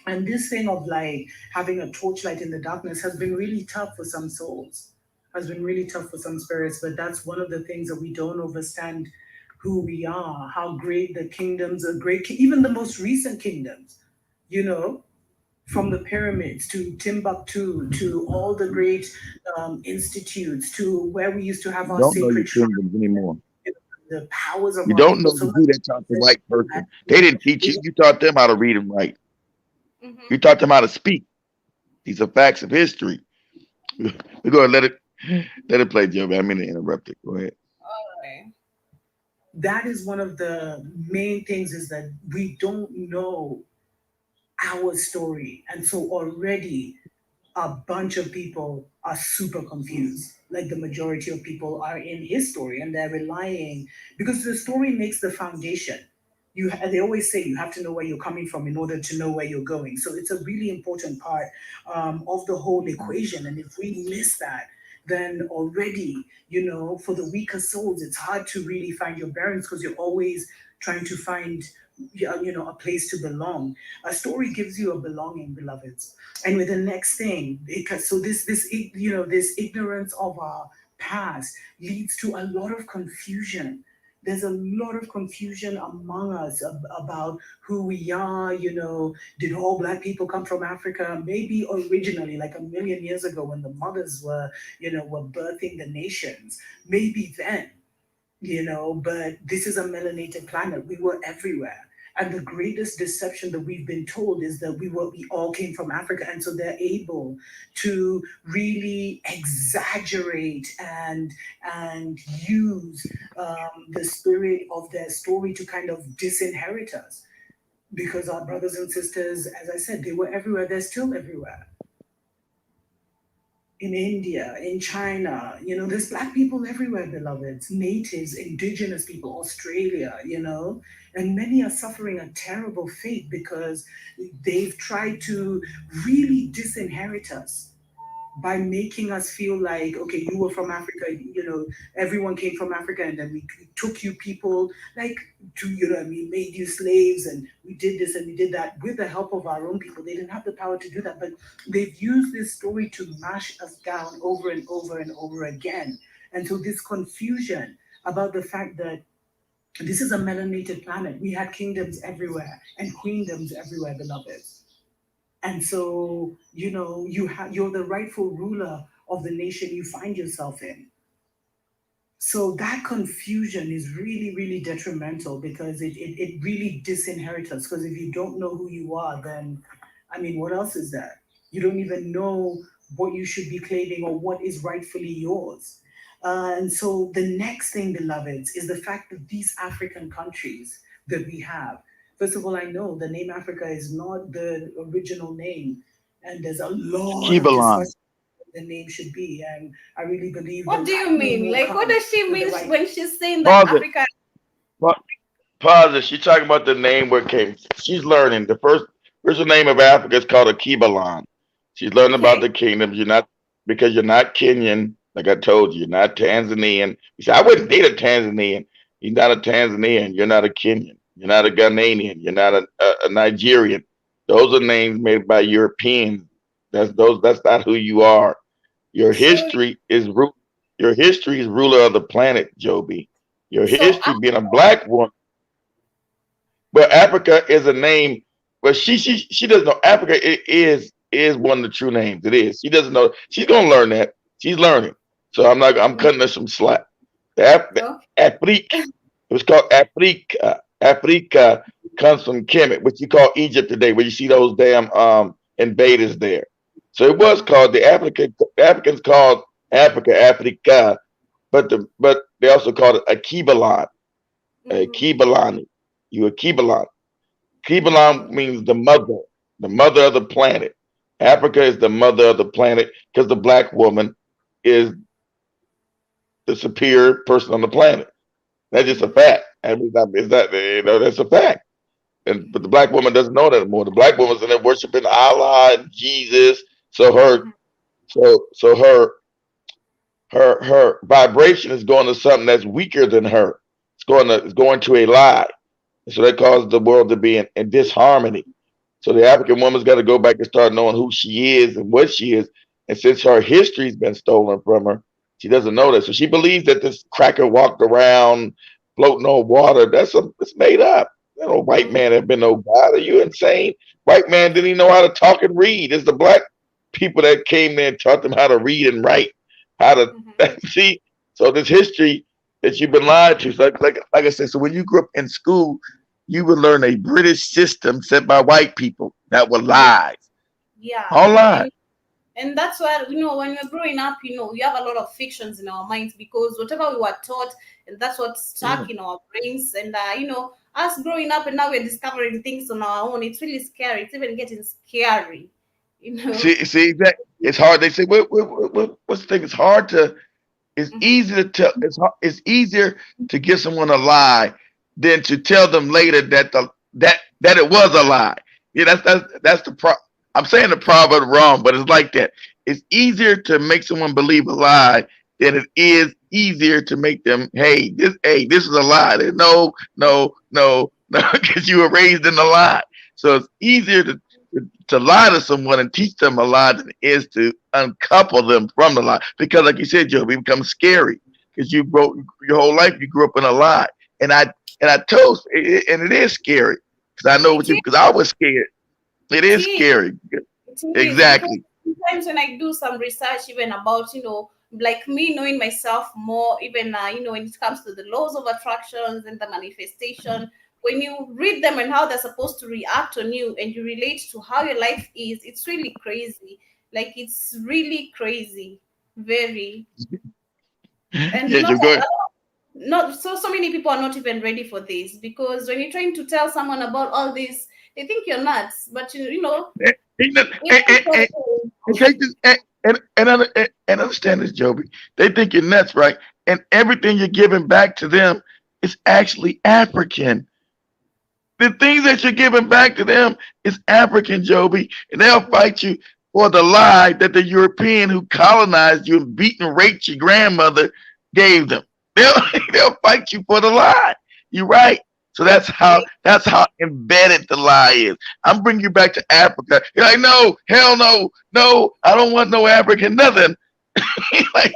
And this thing of like having a torchlight in the darkness has been really tough for some souls, has been really tough for some spirits, but that's one of the things that we don't understand who we are, how great the kingdoms are, even the most recent kingdoms, from the pyramids to Timbuktu to all the great institutes to where we used to have our sacred kingdoms anymore. The powers of you don't know who that taught the white person. They didn't teach you. You taught them how to read and write. You taught them how to speak. These are facts of history. We're going to let it play, Joby. I mean to interrupt it. Go ahead. All right. that is one of the main things, is that we don't know our story. And so already a bunch of people are super confused. Like the majority of people are in his story, and they're relying, because the story makes the foundation. They always say you have to know where you're coming from in order to know where you're going. So it's a really important part of the whole equation. And if we miss that, then already, for the weaker souls, it's hard to really find your bearings, because you're always trying to find, a place to belong. A story gives you a belonging, beloveds. And with the next thing, because so this ignorance of our past leads to a lot of confusion. There's a lot of confusion among us about who we are. Did all Black people come from Africa? Maybe originally, like a million years ago, when the mothers were birthing the nations. Maybe then, but this is a melanated planet. We were everywhere. And the greatest deception that we've been told is that we all came from Africa. And so they're able to really exaggerate and use the spirit of their story to kind of disinherit us. Because our brothers and sisters, as I said, they were everywhere. They're still everywhere. In India, in China, there's Black people everywhere, beloveds, natives, indigenous people, Australia, and many are suffering a terrible fate because they've tried to really disinherit us by making us feel like, okay, you were from Africa, everyone came from Africa, and then we took you people, like, we made you slaves, and we did this and we did that with the help of our own people. They didn't have the power to do that, but they've used this story to mash us down over and over and over again. And so this confusion about the fact that this is a melanated planet. We had kingdoms everywhere and queendoms everywhere, beloveds. And so, you're the rightful ruler of the nation you find yourself in. So that confusion is really, really detrimental, because it really disinherits us. Because if you don't know who you are, then, what else is there? You don't even know what you should be claiming or what is rightfully yours. And so the next thing, beloveds, is the fact that these African countries that we have, first of all, I know the name Africa is not the original name, and there's a lot of discussion what the name should be. And I really believe. What that do you that mean? will Like, what come does she with the mean right. when she's saying that Pause it. Africa? Pause it. She's talking about the name where it came. She's learning. The first original name of Africa is called Akibalan. She's learning about Okay. the kingdoms. Because you're not Kenyan, like I told you. You're not Tanzanian. You say, I wouldn't date a Tanzanian. You're not a Tanzanian. You're not a Kenyan. You're not a Ghanaian. You're not a Nigerian. Those are names made by Europeans. That's not who you are. Your So, history is your history is ruler of the planet, Joby. Your so history being a Black woman. But Africa is a name, but she doesn't know Africa is one of the true names. It is. She doesn't know. She's gonna learn that. She's learning. So I'm cutting her some slack. The okay. Afrique. It was called Africa. Africa comes from Kemet, which you call Egypt today, where you see those damn invaders there. So it was called the Africans called Africa, Africa, but they also called it Akibalan, Akibalani. You Akibalan. Akibalan means the mother of the planet. Africa is the mother of the planet because the Black woman is the superior person on the planet. That's just a fact. That's a fact. But the Black woman doesn't know that anymore. The Black woman's in there worshiping Allah and Jesus. So her vibration is going to something that's weaker than her. It's going to a lie. And so that causes the world to be in disharmony. So the African woman's got to go back and start knowing who she is and what she is. And since her history's been stolen from her, she doesn't know that. So she believes that this cracker walked around floating on water. It's made up. That old white man had been no God. Are you insane? White man didn't even know how to talk and read. It's the Black people that came there and taught them how to read and write. How to see. So this history that you've been lied to. So like I said, so when you grew up in school, you would learn a British system set by white people that were lies. Yeah. All lies. And that's why, when we're growing up, we have a lot of fictions in our minds because whatever we were taught, and that's what's stuck in our brains. And, us growing up and now we're discovering things on our own, it's really scary. It's even getting scary, See that it's hard. They say, what's the thing? It's hard to. It's easy to tell. It's easier to give someone a lie than to tell them later that it was a lie. Yeah, that's the pro. I'm saying the proverb wrong, but it's like that. It's easier to make someone believe a lie than it is easier to make them, hey, this is a lie. No, because you were raised in a lie. So it's easier to lie to someone and teach them a lie than it is to uncouple them from the lie. Because like you said, Joby, it becomes scary because you broke your whole life. You grew up in a lie, and I told, and it is scary because I know what you, because I was scared. It is scary. Exactly. Sometimes when I do some research, even about, like me knowing myself more, even, when it comes to the laws of attractions and the manifestation, when you read them and how they're supposed to react on you and you relate to how your life is, it's really crazy. Like, it's really crazy. Very. And not so many people are not even ready for this, because when you're trying to tell someone about all this, they think you're nuts. But and understand this, Joby. They think you're nuts, right? And everything you're giving back to them is actually African. The things that you're giving back to them is African, Joby, and they'll fight you for the lie that the European who colonized you and beat and raped your grandmother gave them. They'll fight you for the lie. You're right. So that's how embedded the lie is. I'm bringing you back to Africa. You're like, no, hell no, I don't want no African nothing. Like,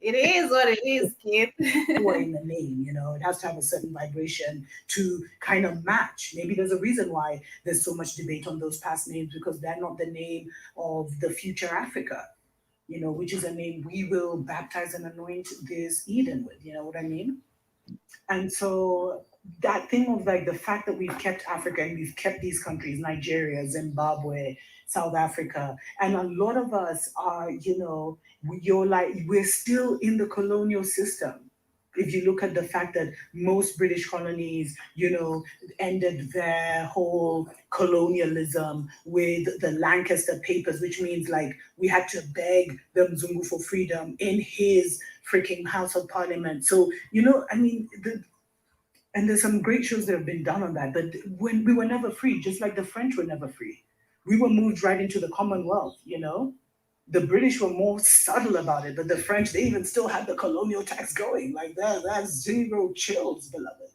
it is what it is, kid. In the name, it has to have a certain vibration to kind of match. Maybe there's a reason why there's so much debate on those past names, because they're not the name of the future Africa, which is a name we will baptize and anoint this Eden with. You know what I mean? And so that thing of like the fact that we've kept Africa and we've kept these countries, Nigeria, Zimbabwe, South Africa, and a lot of us are, we're still in the colonial system. If you look at the fact that most British colonies, ended their whole colonialism with the Lancaster Papers, which means like we had to beg the Mzungu for freedom in his freaking House of Parliament. So, and there's some great shows that have been done on that. But when we were never free, just like the French were never free, we were moved right into the Commonwealth, The British were more subtle about it, but the French, they even still had the colonial tax going. Like that's zero chills, beloved.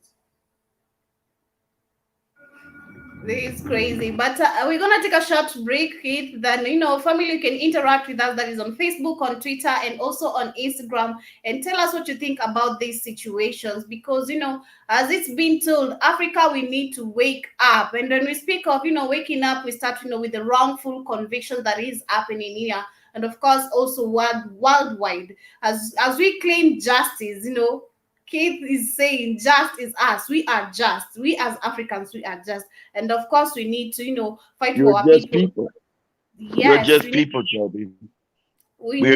This is crazy, but we're gonna take a short break, Keith. Then family can interact with us. That is on Facebook, on Twitter, and also on Instagram, and tell us what you think about these situations. Because as it's been told, Africa, we need to wake up. And when we speak of waking up, we start with the wrongful conviction that is happening here, and of course also worldwide. As we claim justice, Keith is saying just is us. We are just. We as Africans, we are just. And of course, we need to fight for our people. Yes, we're just people, Joby. We are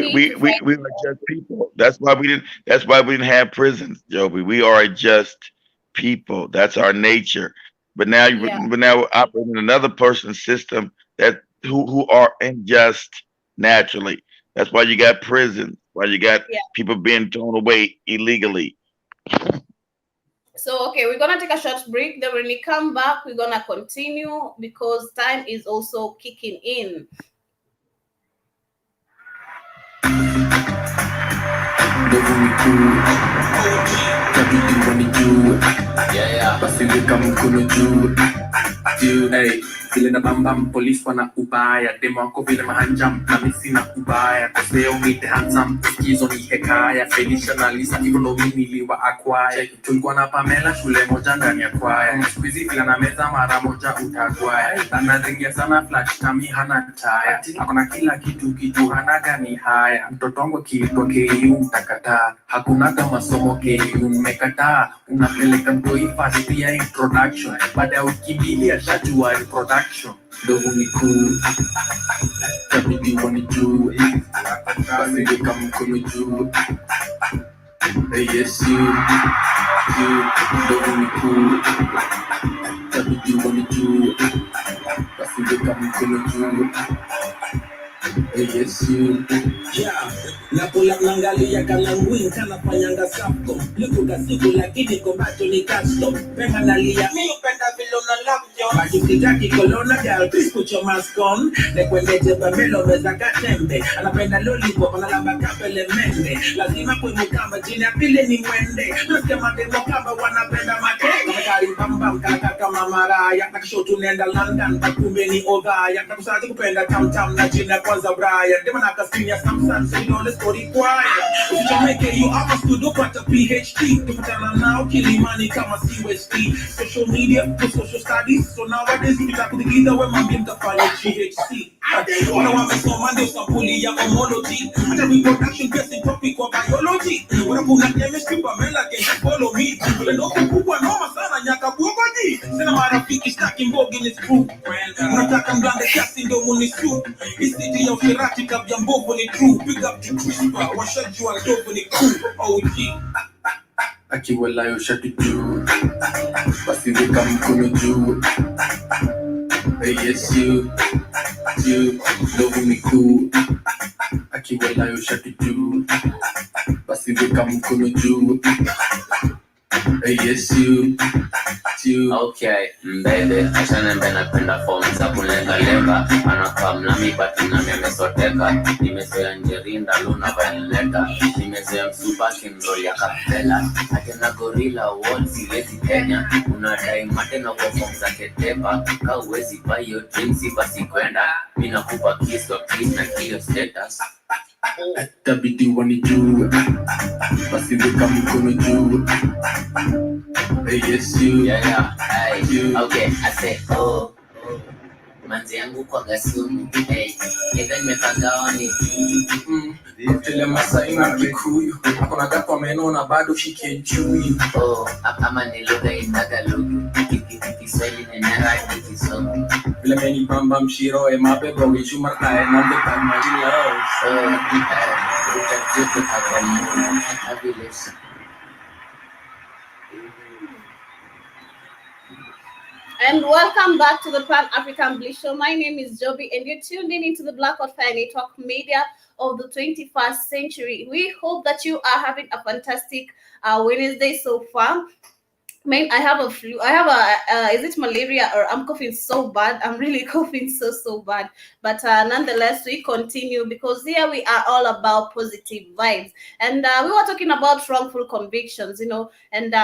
just people. That's why we didn't have prisons, Joby. We are just people. That's our nature. But now we're operating another person's system that who are unjust naturally. That's why you got prisons. Why you got people being thrown away illegally. So, okay, we're going to take a short break. Then when we come back, we're going to continue because time is also kicking in. Vile na bambam police wana ubaya demo wako vile mahanjam na misi na ubaya cause leo meet handsome hizo ni hekaya Felicia na Lisa even though mimi niliwa acquire tulikuwa na Pamela shule moja ndani ya kwaya squeezy vile na meza mara moja utagwaya anaringia sana flash kami hana taya akona kila kitu hana gani haya mtoto wangu kiitwa KU mtakataa hakuna kama masomo KU mmekataa unapeleka mtoi fast ya introduction baada ya wiki mbili ashajua production action. Don't want me cool. Tell me you wanna do it. Basi weka mkono juu. Yes you. Don't want me cool. Tell me you wanna do it. Basi weka mkono juu. Yes you. Yeah, nakula nangalia kalangwin kana panyanga safto. Luku kasiku lakini kombacho ni custom. Pema nalia mi upenda vile una love yo. Bajikitaki kolona girl, please put your mask on. Nekwende jeba melo meza katembe. Anapenda lollipop, analamba kapele mende. Lazima kwe mukamba jini apile ni mwende. Nuske mande mokamba wanapenda mateka. Mekari mbambam kaka mamaraya. Nakishotu nenda London, pakumbe ni ogaya. Nakusati kupenda tam na jina kwanza Brian. Dema nakasinya Samsung, so you know the story quiet. If you make you up a studio, put a PhD. Tupatana now, Kilimani kama CST. Social media, for social studies. So nowadays, we talk together when my game to follow GHC. When I want to so man, there's some bully homology. And the reproduction based in topic of biology. When I put a chemistry, Pamela can follow me. But I know who are no masana, Yaka Bogadi. Cinema Fiki stacking bog in his group. When I talk about the casting, the money soup. It's the of the Ratic of Yambo when it true. Pick up to CRISPR, what shut you and dope when it cool. OG. Akiwala yo shatuju. Basi weka mkono juu. Yes you. Love me cool. Akiwala yo shatuju. Basi weka mkono juu. Yes you. Okay, baby, achana mbe napenda form za kulenga anakaa mlami bati na memesoteka nimezoea njerinda luna vanileta nimezoea msupa kinrol ya kapela atena gorilla wall siwezi Kenya unadai mate na kwa form za ketepa ka uwezi buy your drinks basi kwenda mina kupa kiss na kill status Tabidi wanijue. Basi weka mkono juu. Yes you. Yeah. Hey. Okay, I say oh. Manzi yangu kwa gasumi. Hey. Even mepagaoni. Kutele Masai na Kikuyu. Hakuna gapo amenona bado shike juu. Oh, ama ni lugha inagalugu. Kiswahili ni narati kisomi. Vile meni bamba mshiro mabebo wijuma kae nambe kama jilao. Utajutu hakamu. Abilesa. And welcome back to the Pan African Bliss Show. My name is Joby, and you're tuned in into the Black Fire Network media of the 21st century. We hope that you are having a fantastic Wednesday so far. Man, I have a flu. I have is it malaria or I'm coughing so bad. I'm really coughing so bad. But nonetheless, we continue because here we are all about positive vibes. And we were talking about wrongful convictions, and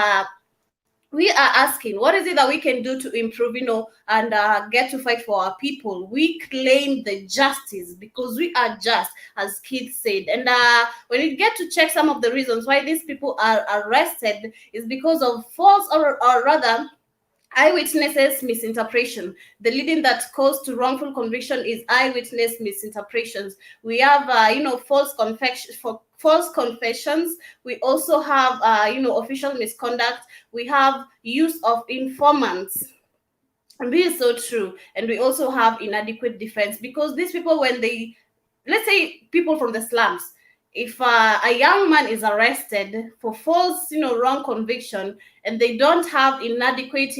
we are asking, what is it that we can do to improve, and get to fight for our people? We claim the justice because we are just, as kids said. And when you get to check some of the reasons why these people are arrested is because of false or rather eyewitnesses misinterpretation. The leading that cause to wrongful conviction is eyewitness misinterpretations. We have false confessions. We also have official misconduct. We have use of informants, and this is so true. And we also have inadequate defense, because these people, when they, let's say people from the slums, if a young man is arrested for false, wrong conviction, and they don't have inadequate,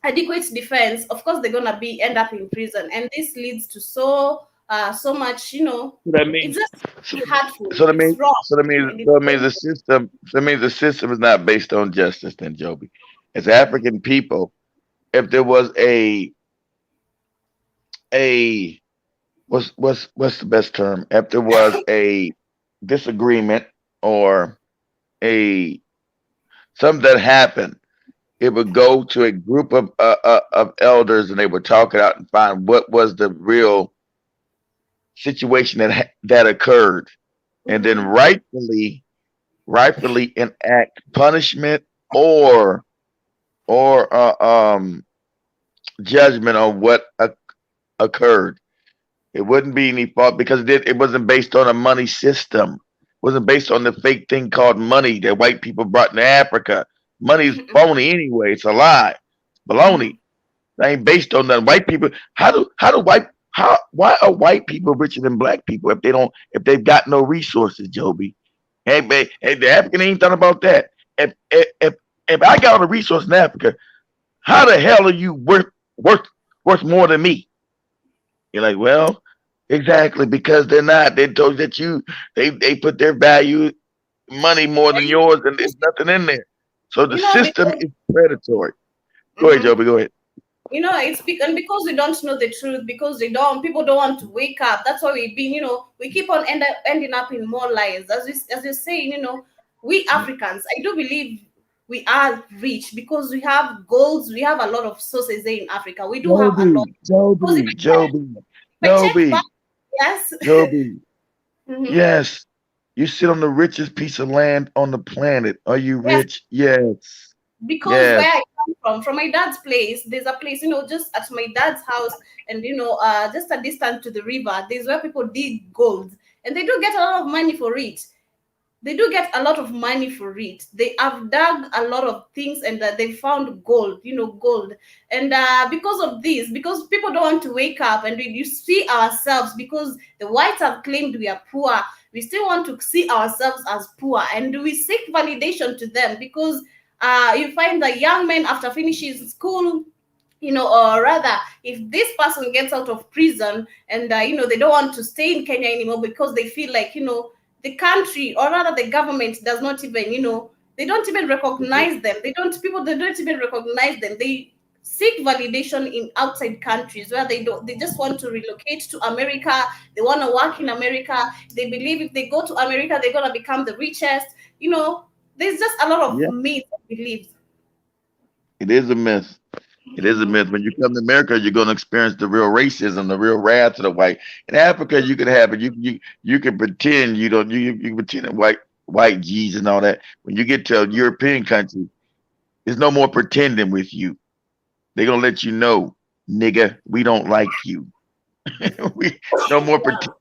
adequate defense, of course they're gonna end up in prison, and this leads to so much, That means it's just hurtful. so that It's means wrong. so that means the system is not based on justice then, Joby. As African people, if there was a what's the best term? If there was a disagreement or a something that happened, it would go to a group of elders, and they would talk it out and find what was the real situation that occurred, and then rightfully enact punishment or judgment on what occurred. It wouldn't be any fault because it wasn't based on a money system. It wasn't based on the fake thing called money that white people brought into Africa. Money is phony anyway. It's a lie. It's baloney. That ain't based on nothing. White people. Why are white people richer than black people if they've got no resources, Joby? Hey, the African ain't thought about that. If I got all the resources in Africa, how the hell are you worth more than me? You're like, well, exactly, because they're not. They told that they put their value money more than yours, and there's nothing in there. So the system is predatory. Go ahead, Joby. Go ahead. It's because we don't know the truth, because people don't want to wake up. That's why we keep on ending up in more lies. As you're saying, we Africans, I do believe we are rich because we have golds. We have a lot of sources there in Africa. We do have a lot. Joby. Yes. Joby. Yes. You sit on the richest piece of land on the planet. Are you rich? Yes. Because where I come from my dad's place, there's a place, just at my dad's house, and just a distance to the river, there's where people dig gold, and they do get a lot of money for it. They have dug a lot of things, and they found gold, and because of this, because people don't want to wake up, and you see ourselves, because the whites have claimed we are poor, we still want to see ourselves as poor, and we seek validation to them, because you find that young men, after finishing school, or rather, if this person gets out of prison and they don't want to stay in Kenya anymore, because they feel like the country, or rather the government, does not even they don't even recognize them. They don't even recognize them. They seek validation in outside countries, where they just want to relocate to America. They want to work in America. They believe if they go to America, they're going to become the richest. There's just a lot of myths and beliefs. It is a myth. It is a myth. When you come to America, you're going to experience the real racism, the real wrath of the white. In Africa, you can have it. You can pretend you don't. You can pretend that white G's and all that. When you get to a European country, there's no more pretending with you. They're gonna let you know, nigga, we don't like you. No more pretend.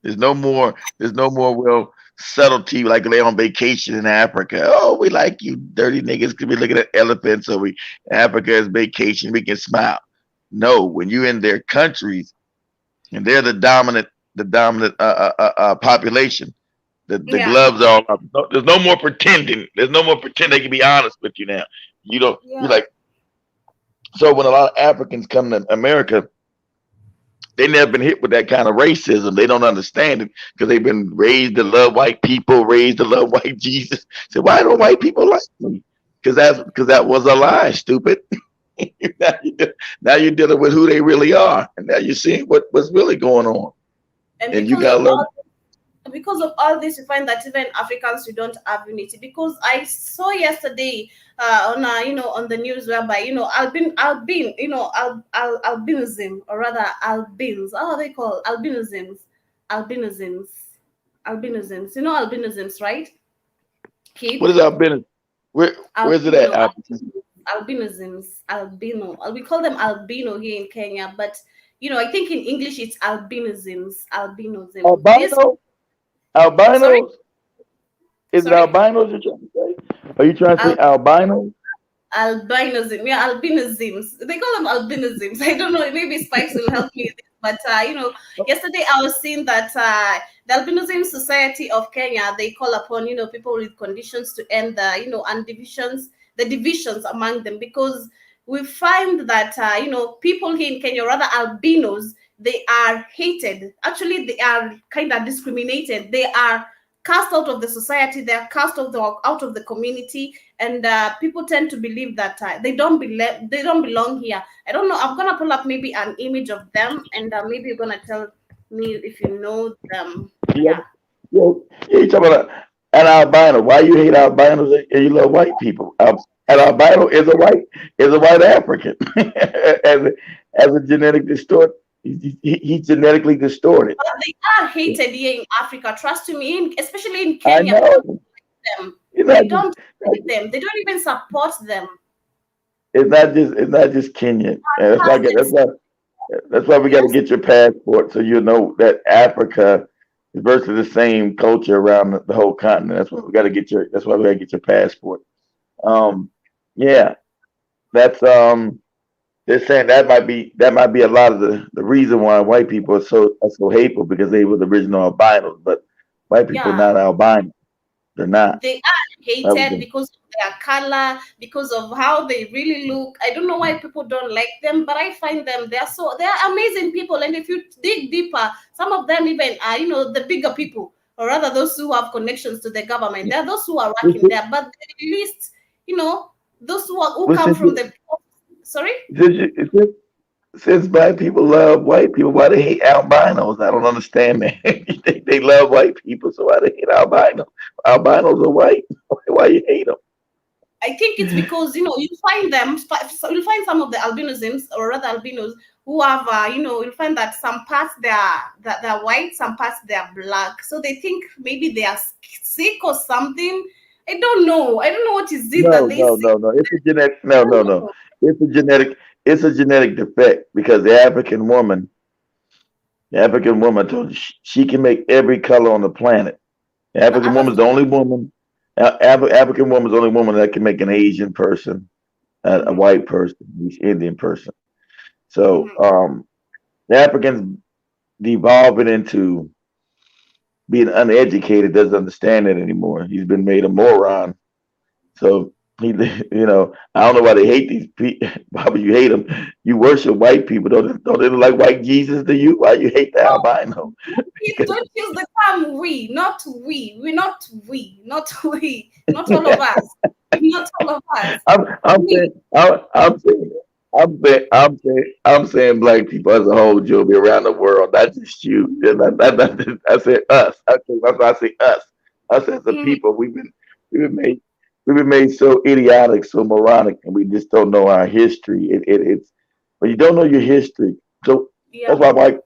There's no more. Well, subtlety like they on vacation in Africa. Oh, we like you, dirty niggas, could be looking at elephants. So Africa is vacation. We can smile. No, when you're in their countries and they're the dominant population, the gloves are all up. No, there's no more pretending. There's no more pretend. They can be honest with you now. You don't. You're like. So when a lot of Africans come to America, they never been hit with that kind of racism. They don't understand it because they've been raised to love white people, raised to love white Jesus. So why don't white people like me? Because that was a lie, stupid. now you're dealing with who they really are, and now you're seeing what's really going on. And you gotta learn. Because of all this, you find that even Africans, we don't have unity. Because I saw yesterday on the news, whereby albinism, or rather albins. How are they called? Albinisms. Albinisms, right? Keith? What is albinism? Where's it at? Albinisms, albino. We call them albino here in Kenya, but I think in English it's albinisms. Albinism. Albinos? Sorry? Is it albinos you're trying to say? Are you trying to say albinos? Albinism, albinisms. They call them albinisms. I don't know. Maybe Spikes will help me with this. But yesterday I was seeing that the Albinism Society of Kenya, they call upon people with conditions to end the divisions among them, because we find that people here in Kenya, rather albinos, they are hated. Actually, they are kind of discriminated. They are cast out of the society. They are cast out of the community, and people tend to believe that they don't belong here. I don't know. I'm gonna pull up maybe an image of them, and maybe you're gonna tell me if you know them. Yeah. You talking about an albino? Why you hate albinos and you love white people? An albino is a white African, as a genetic distort. He's genetically distorted. But they are hated here in Africa. Trust me, especially in Kenya. I know. They don't hate them. They don't even support them. It's not just Kenya. That's why we got to get your passport, so you know that Africa is virtually the same culture around the whole continent. That's why we got to get your. That's why we got to get your passport. Yeah, that's they're saying that might be a lot of the reason why white people are so hateful because they were the original albinos, but white people are Yeah, not albino. They're not. they are That was hated because of their color, because of how they really look. I don't know why people don't like them, but I find them they're amazing people. And if you dig deeper, some of them even are, the bigger people, or rather those who have connections to the government. There are those who are working there, but at least, those who well, come from the sorry. since, since black people love white people, why they hate albinos? I don't understand that. They love white people, so why they hate albinos? Albinos are white. Why you hate them? I think it's because you find them. So you'll find some of the albinisms, or rather albinos, who have you'll find that some parts they're white, some parts they're black. So they think maybe they are sick or something. I don't know. I don't know what is it that No, they no, say. no, no. It's a genetic. I No, no, don't no. know. It's a genetic. It's a genetic defect because the African woman told you she can make every color on the planet. The African I've woman's the only woman. African woman's the only woman that can make an Asian person, a mm-hmm, white person, East Indian person. So mm-hmm. the Africans devolving into being uneducated doesn't understand it anymore. He's been made a moron. So he, I don't know why they hate these people. Why would you hate them? You worship white people. Don't they look like white Jesus to you? Why you hate the albino? Please don't use the term we, not we. We're not we, not we, not all of us. Not all of us. I'm We. saying, I'm saying black people as a whole, Joby, around the world, not just you. I said us. That's why I say us. Us as a Mhm. people, we've been made so idiotic, so moronic, and we just don't know our history. It's when you don't know your history. So Yeah.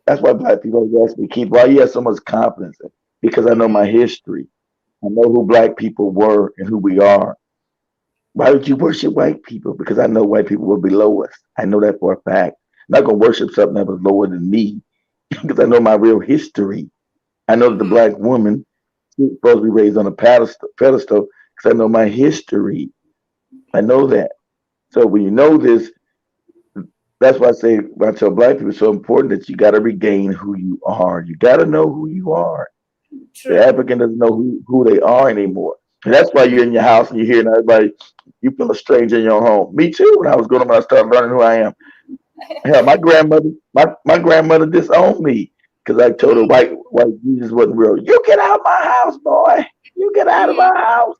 that's why black people always ask me, Keith, why you have so much confidence? Because I know Mm-hmm. my history. I know who black people were and who we are. Why would you worship white people? Because I know white people were below us. I know that for a fact. I'm not gonna worship something that was lower than me because I know my real history. I know that the Mm-hmm. black woman she's supposed to be raised on a pedestal because I know my history. I know that. So when you know this, that's why I say when I tell black people it's so important that you got to regain who you are. You got to know who you are. The True. African doesn't know who they are anymore. And that's why you're in your house and you're hearing everybody, you feel a stranger in your home. Me too, when I started learning who I am. Hell, my grandmother disowned me because I told her Mm-hmm. white Jesus wasn't real. You get out of my house, boy. You get out of Mm-hmm. my house.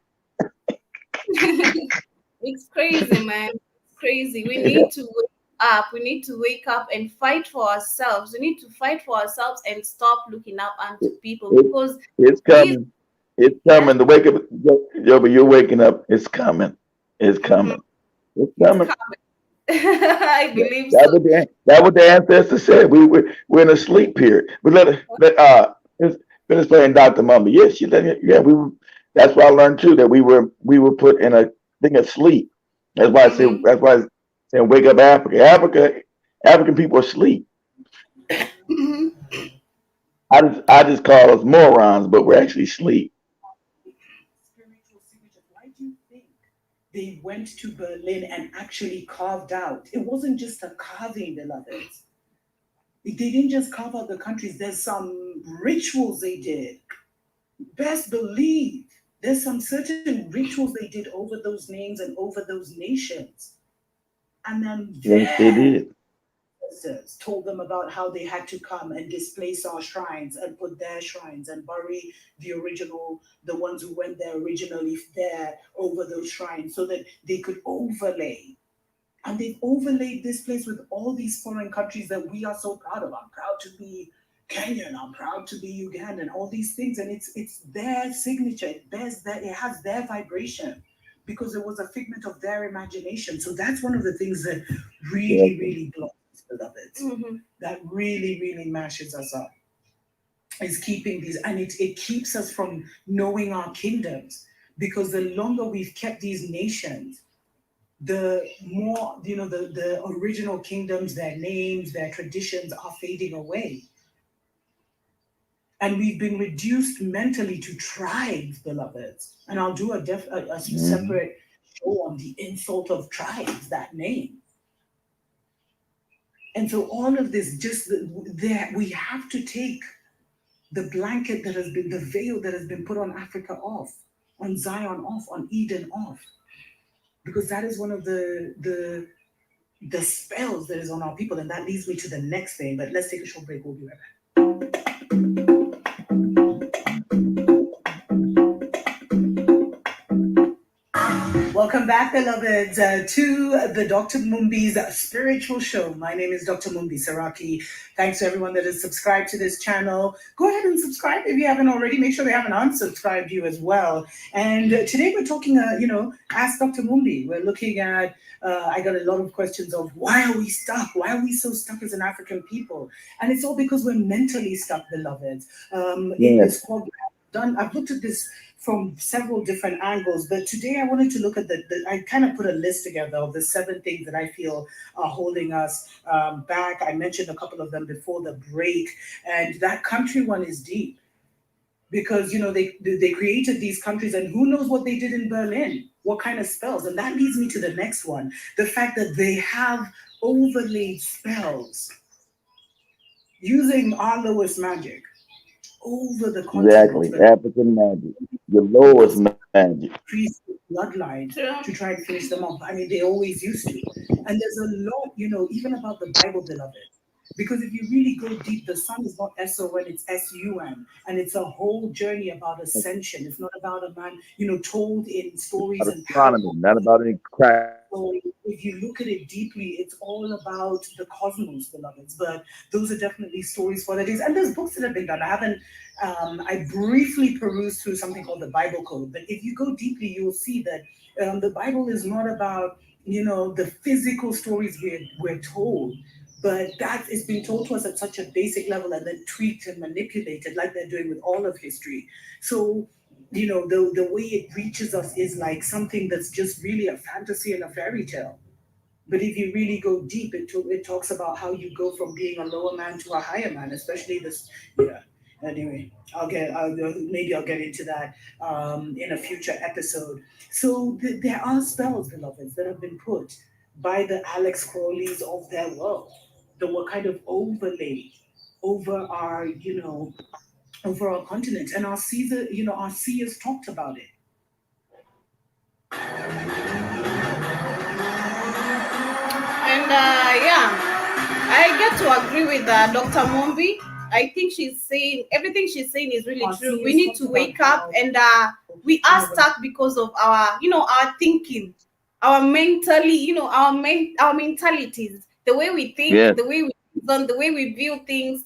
It's crazy, man. It's crazy. We need to wake up. We need to wake up and fight for ourselves. We need to fight for ourselves and stop looking up onto people It, because it's these, coming. It's yeah, coming. The wake up, yo, but you're waking up. It's coming. It's mm-hmm, coming. It's it's coming. coming. I believe so. That what the ancestors said. We're in a sleep period. But let's finish playing Dr. Mummy. Yeah, we were. That's why I learned too that we were put in a thing of sleep. That's why I say Mm-hmm. that's why I say wake up African people are asleep. Mm-hmm. I just call us morons, but we're actually asleep. Spiritual signature. Why do you think they went to Berlin and actually carved out? It wasn't just a carving, beloveds. They didn't just carve out the countries. There's some rituals they did. Best believe there's some certain rituals they did over those names and over those nations. And then Yes, they their did. ancestors told them about how they had to come and displace our shrines and put their shrines and bury the ones who went there originally there over those shrines so that they could overlay. And they've overlaid this place with all these foreign countries that we are so proud of. I'm proud to be Kenyan. I'm proud to be Ugandan. All these things, and it's their signature. It has their vibration because it was a figment of their imagination. So that's one of the things that Yes. really, really blows us, beloveds. Mm-hmm. That really, really mashes us up. Is keeping these, and it keeps us from knowing our kingdoms because the longer we've kept these nations the more the original kingdoms, their names, their traditions are fading away, and we've been reduced mentally to tribes, beloveds. And I'll do a Mhm. separate show on the insult of tribes, that name. And so all of this, just there, we have to take the blanket that has been, the veil that has been put on Africa off, on Zion off, on Eden off, because that is one of the spells that is on our people, and that leads me to the next thing. But let's take a short break. We'll be right back. Welcome back, beloveds, to the Dr. Mumbi's spiritual show. My name is Dr. Mumbi Saraki. Thanks to everyone that has subscribed to this channel. Go ahead and subscribe if you haven't already. Make sure they haven't unsubscribed you as well. And today we're talking, Ask Dr. Mumbi. We're looking at, I got a lot of questions of why are we stuck? Why are we so stuck as an African people? And it's all because we're mentally stuck, beloveds. In this program, I've looked at this from several different angles, but today I wanted to look at I kind of put a list together of the 7 things that I feel are holding us back. I mentioned a couple of them before the break, and that country one is deep because, they created these countries, and who knows what they did in Berlin, what kind of spells. And that leads me to the next one, the fact that they have overlaid spells using our lowest magic over the continent. Exactly. African magic. The lowest magic. Increase the bloodline to try and finish them off. I mean, they always used to. And there's a lot, even about the Bible, beloved. Because if you really go deep, the sun is not S-O-N, it's S-U-N. And it's a whole journey about ascension. It's not about a man, told in stories and parables. Not about any crap. So if you look at it deeply, it's all about the cosmos, beloveds. But those are definitely stories for the days. And there's books that have been done. I briefly perused through something called the Bible Code. But if you go deeply, you'll see that the Bible is not about, the physical stories we're told. But that is being told to us at such a basic level and then tweaked and manipulated like they're doing with all of history. So, the way it reaches us is like something that's just really a fantasy and a fairy tale. But if you really go deep, it talks about how you go from being a lower man to a higher man, especially this. Yeah. Anyway, maybe I'll get into that in a future episode. So there are spells, beloveds, that have been put by the Alex Crowleys of their world that were kind of overlaid over our, over our continent. And our seers talked about it. And I get to agree with Dr. Mumbi. I think everything she's saying is really true. We need to wake up, and we are stuck because of our thinking, our mentally, our mentalities, the way we think, the way we reason, the way we view things.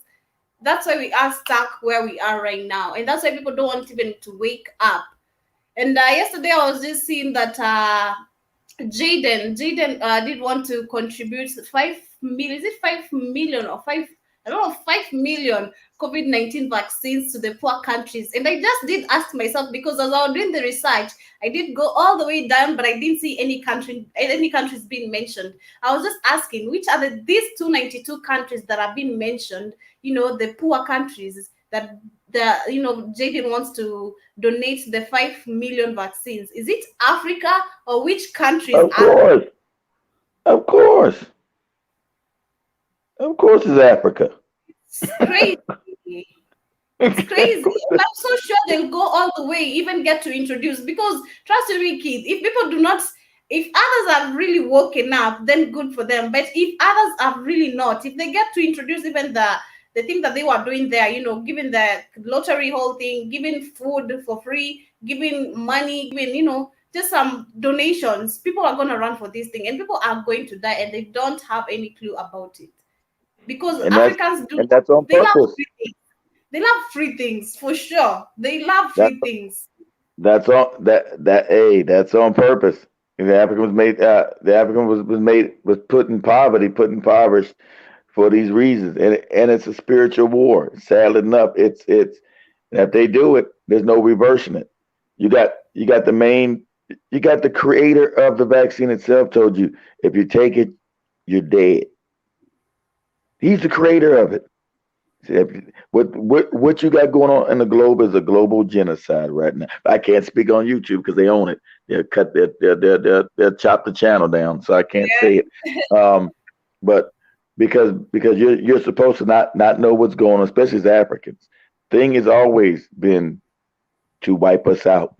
That's why we are stuck where we are right now, and that's why people don't want even to wake up. And yesterday I was just seeing that Jaden did want to contribute 5 million. Is it 5 million or 5 million COVID-19 vaccines to the poor countries? And I just did ask myself, because as I was doing the research, I did go all the way down, but I didn't see any countries being mentioned. I was just asking, which are these 292 countries that have been mentioned, the poor countries that Jaden wants to donate the 5 million vaccines. Is it Africa or which countries? Of course. Of course it's Africa. It's crazy. It's crazy. And I'm so sure they'll go all the way, even get to introduce, because trust me, kids, if others have really woken up, then good for them. But if others have really not, if they get to introduce even the thing that they were doing there, giving the lottery whole thing, giving food for free, giving money, giving, just some donations, people are going to run for this thing, and people are going to die, and they don't have any clue about it. Because Africans that's on purpose. They love free things, for sure. They love free things. That's on that's on purpose. The African was put in poverty, put impoverished for these reasons, and it's a spiritual war. Sadly enough, it's if they do it, there's no reversing it. You got the creator of the vaccine itself told you, if you take it, you're dead. He's the creator of it. What you got going on in the globe is a global genocide right now. I can't speak on YouTube because they own it. They'll they'll chop the channel down, so I can't say it. But because you're supposed to not know what's going on, especially as Africans. Thing has always been to wipe us out.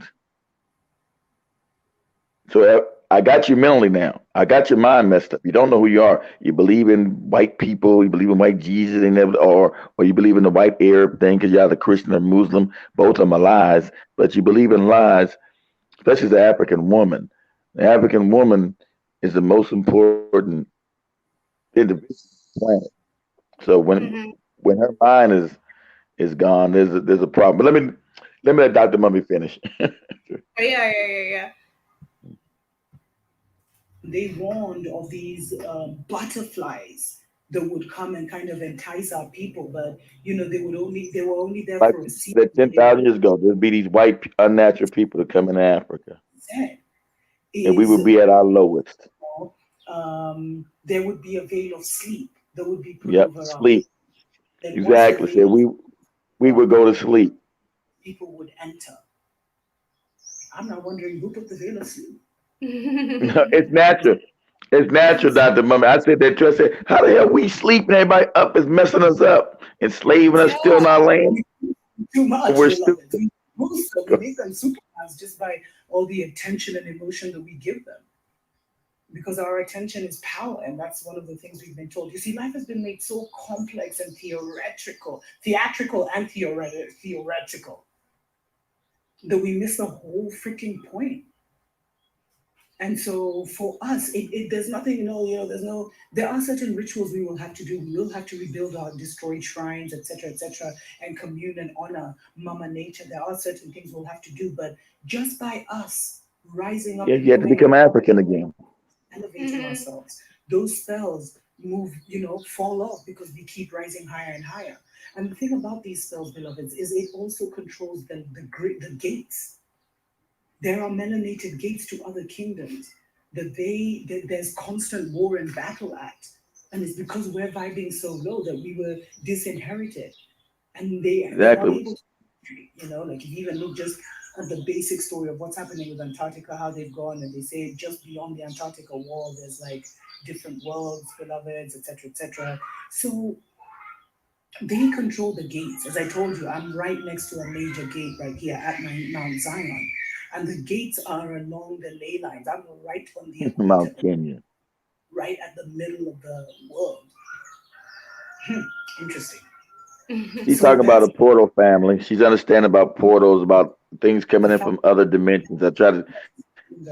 So I got you mentally now. I got your mind messed up. You don't know who you are. You believe in white people. You believe in white Jesus, and or you believe in the white Arab thing because you're either Christian or Muslim. Both of them are lies. But you believe in lies, especially as an African woman. The African woman is the most important individual on the planet. So Mm-hmm. when her mind is gone, there's a problem. But let me let Dr. Mummy finish. Yeah. They warned of these butterflies that would come and kind of entice our people, but they were only there Like for a season. that 10,000 years ago, there'd be these white unnatural people that come into Africa, Said and we is would be at our lowest. there would be a veil of sleep that would be put Yep, over our head. sleep. Then once the Exactly. veil So we would go to sleep. people would enter. I'm not wondering who put the veil of sleep. It's natural. It's natural, Dr. Mummy. I said that too. I said, how the hell we sleep and everybody up is messing us up, enslaving us, still in our land? Too much, We're beloved. stupid. We make them superstars just by all the attention and emotion that we give them. Because our attention is power, and that's one of the things we've been told. You see, life has been made so complex and theatrical and theoretical, that we miss the whole freaking point. And so for us, there's nothing, there are certain rituals we will have to do. We will have to rebuild our destroyed shrines, etc., and commune and honor Mama Nature. There are certain things we'll have to do, but just by us rising up Yeah, and you have to knowing become African again. elevating ourselves, those spells fall off because we keep rising higher and higher. And the thing about these spells, beloveds, is it also controls the gates. There are melanated gates to other kingdoms that there's constant war and battle at. And it's because we're vibing so low that we were disinherited. And they're not Exactly. able to, like if you even look just at the basic story of what's happening with Antarctica, how they've gone, and they say just beyond the Antarctica wall, there's like different worlds, beloveds, etc. So they control the gates. As I told you, I'm right next to a major gate right here at Mount Zion. And the gates are along the ley lines. I'm right on the Mount equator, Kenya. right at the middle of the world. Interesting. She's So talking about that's a portal family. She's understanding about portals, about things coming the in fact from other dimensions. I try to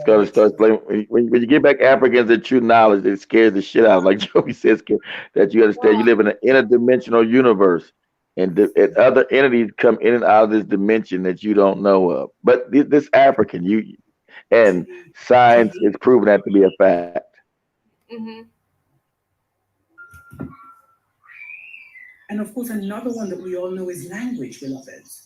that start explaining. When you get back Africans that true knowledge, it scares the shit out of. Like Joey says, that you understand you live in an interdimensional universe, and other entities come in and out of this dimension that you don't know of. But this African, and science is proving that to be a fact. Mm-hmm. and of course another one that we all know is language, beloveds.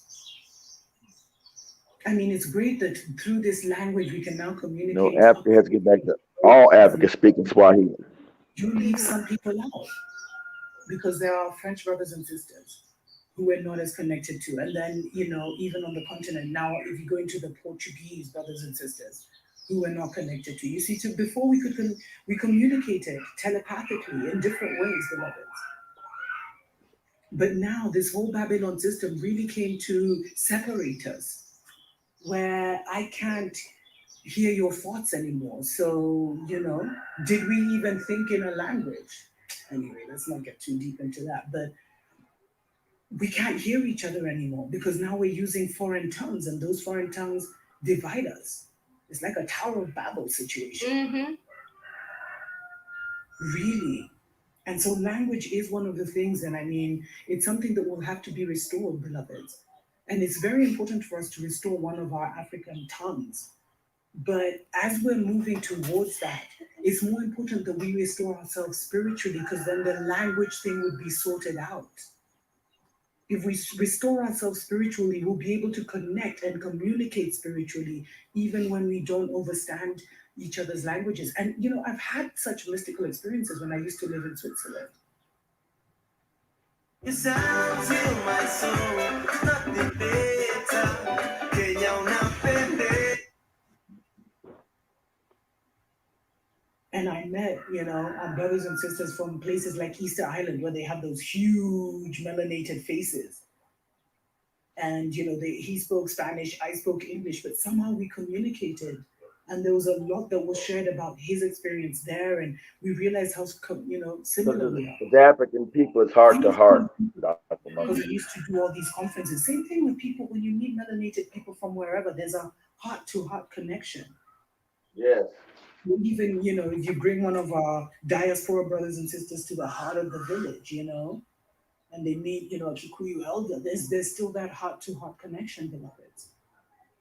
I mean, it's great that through this language we can now No, communicate. Africa has to get back to all Africa speaking Swahili. You leave some people out because there are French brothers and sisters who we're not as connected to. And then, even on the continent now, if you go into the Portuguese brothers and sisters who we're not connected to. You see, before we communicated telepathically in different ways, beloveds. But now this whole Babylon system really came to separate us, where I can't hear your thoughts anymore. So, did we even think in a language? Anyway, let's not get too deep into that. But we can't hear each other anymore because now we're using foreign tongues, and those foreign tongues divide us. It's like a Tower of Babel situation. Mm-hmm. Really. And so language is one of the things, and I mean, it's something that will have to be restored, beloveds. And it's very important for us to restore one of our African tongues. But as we're moving towards that, it's more important that we restore ourselves spiritually, because then the language thing would be sorted out. If we restore ourselves spiritually, we'll be able to connect and communicate spiritually, even when we don't understand each other's languages. And, I've had such mystical experiences when I used to live in Switzerland. You sound to my soul, nothing better. Que ya una pende. And I met, brothers and sisters from places like Easter Island, where they have those huge melanated faces. And, he spoke Spanish, I spoke English, but somehow we communicated. And there was a lot that was shared about his experience there. And we realized how, similar we are. The African people is heart to heart. Because we used to do all these conferences. Same thing with people, when you meet melanated people from wherever, there's a heart-to-heart connection. Yes. Even, if you bring one of our diaspora brothers and sisters to the heart of the village, and they meet, a Kikuyu elder, there's still that heart-to-heart connection, beloveds.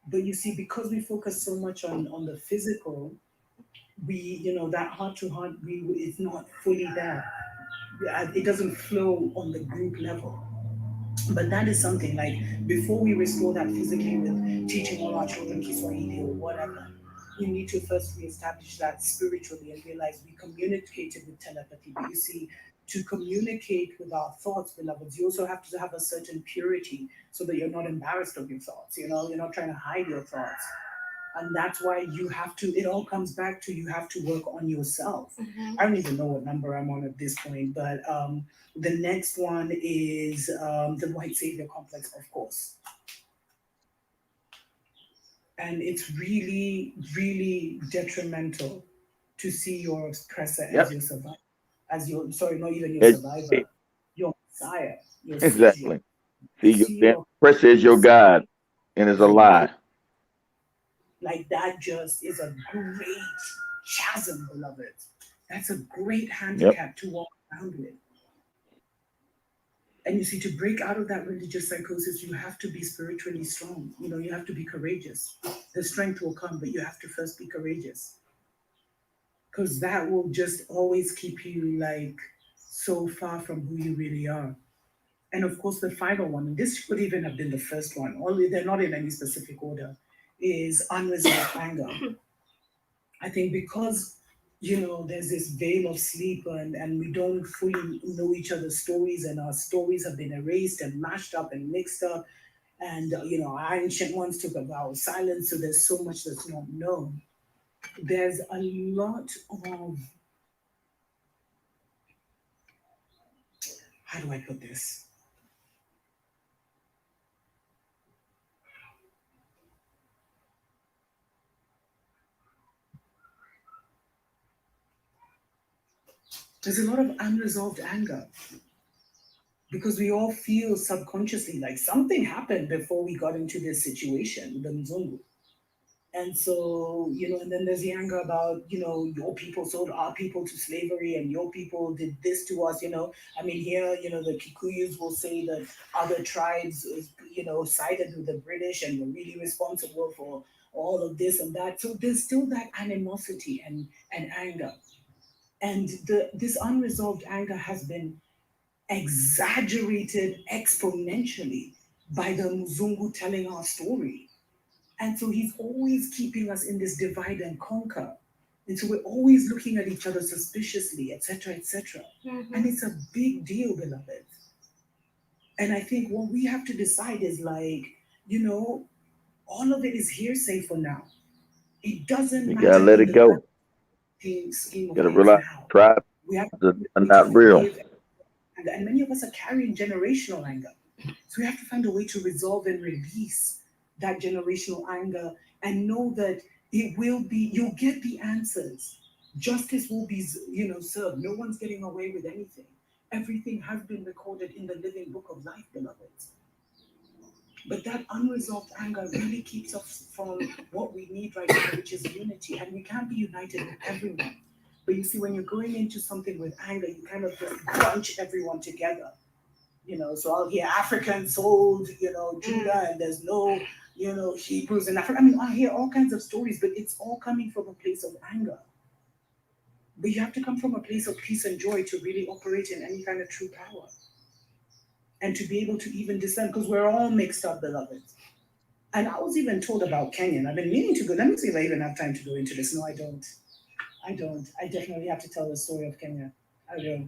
But you see, because we focus so much on the physical, we, that heart-to-heart, it's not fully there. It doesn't flow on the group level. But that is something, like, before we restore that physically with teaching all our children Kiswahili or whatever, we need to first reestablish that spiritually and realize we communicated with telepathy. But you see, to communicate with our thoughts, beloveds, you also have to have a certain purity so that you're not embarrassed of your thoughts. You're not trying to hide your thoughts. And that's why you have to, it all comes back to, you have to work on yourself. Mm-hmm. I don't even know what number I'm on at this point, but the next one is the white savior complex, of course. And it's really, really detrimental to see your oppressor as your survivor, not even your survivor, your Messiah, your exactly. Savior. See, your oppressor is your God, and it's a lie. Like, that just is a great chasm, beloved. That's a great handicap to walk around with. And you see, to break out of that religious psychosis, you have to be spiritually strong. You have to be courageous. The strength will come, but you have to first be courageous. Because that will just always keep you, like, so far from who you really are. And of course, the final one, and this could even have been the first one, only they're not in any specific order, is unresolved anger. I think because, there's this veil of sleep and we don't fully know each other's stories, and our stories have been erased and mashed up and mixed up. And, our ancient ones took a vow of silence, so there's so much that's not known. There's a lot of, how do I put this? There's a lot of unresolved anger, because we all feel subconsciously like something happened before we got into this situation, the Mzungu. And so, and then there's the anger about, your people sold our people to slavery and your people did this to us, I mean, here, the Kikuyus will say that other tribes, sided with the British and were really responsible for all of this and that. So there's still that animosity and anger. And this unresolved anger has been exaggerated exponentially by the Mzungu telling our story. And so he's always keeping us in this divide and conquer. And so we're always looking at each other suspiciously, etc., etc. Mm-hmm. And it's a big deal, beloved. And I think what we have to decide is, like, all of it is hearsay for now. It doesn't matter. You gotta let it go. You gotta realize tribes are not real. And many of us are carrying generational anger. So we have to find a way to resolve and release that generational anger and know that you'll get the answers. Justice will be, served. No one's getting away with anything. Everything has been recorded in the living book of life, beloveds. But that unresolved anger really keeps us from what we need right now, which is unity. And we can't be united with everyone. But you see, when you're going into something with anger, you kind of just bunch everyone together. So I'll hear Africans sold, Judah, and there's no, Hebrews in Africa. I mean, I hear all kinds of stories, but it's all coming from a place of anger. But you have to come from a place of peace and joy to really operate in any kind of true power. And to be able to even discern, because we're all mixed up, beloved. And I was even told about Kenya, and I've been meaning to go. Let me see if I even have time to go into this. No, I don't. I definitely have to tell the story of Kenya. I will.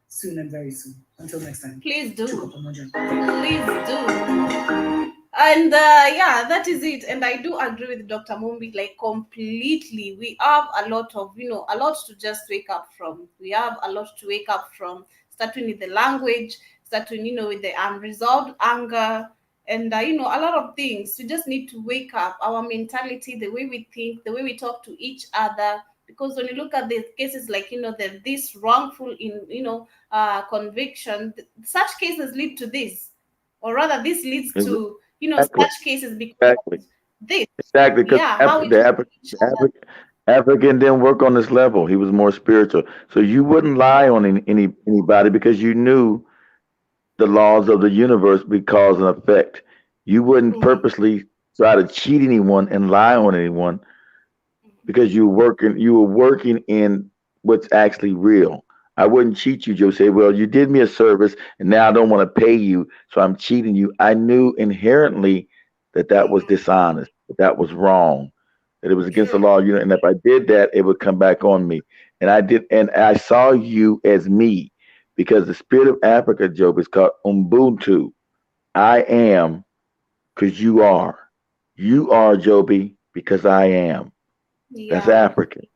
Soon and very soon. Until next time. Please do. Please do. And yeah, that is it. And I do agree with Dr. Mumbi, like, completely. We have a lot of, a lot to just wake up from. We have a lot to wake up from, starting with the language, starting, with the unresolved anger, and a lot of things. We just need to wake up our mentality, the way we think, the way we talk to each other. Because when you look at the cases like, this wrongful in, conviction, such cases lead to this, or rather this leads to, Exactly. such cases because Exactly. of this. Exactly. Because Yeah, how we the talk to each other. African didn't work on this level. He was more spiritual. So you wouldn't lie Yeah. on anybody because you knew the laws of the universe be cause and effect. You wouldn't Mhm. purposely try to cheat anyone and lie on anyone because you were working in what's actually real. I wouldn't cheat you, Joe. Say, well, you did me a service and now I don't want to pay you, so I'm cheating you. I knew inherently that that was Mhm. dishonest, that that was wrong, that it was against the True. law. And if I did that, it would come back on me. And I did, and I saw you as me because the spirit of Africa, Job, is called Ubuntu. I am because you are. You are, Joby, because I am. That's Yeah. African.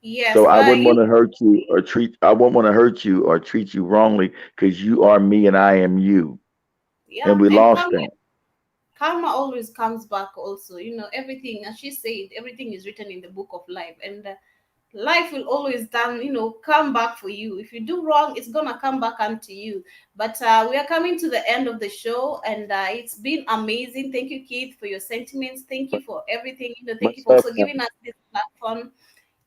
Yes, So I but wouldn't want to hurt you or treat. I wouldn't want to hurt you or treat you wrongly because you are me and I am you, and yeah, we and lost karma, that. karma always comes back. Also, everything, as she said, everything is written in the book of life, and life will always come back for you. If you do wrong, it's gonna come back onto you. But we are coming to the end of the show, and it's been amazing. Thank you, Keith, for your sentiments. Thank you for everything. Thank you Much for love, also family. giving us this platform.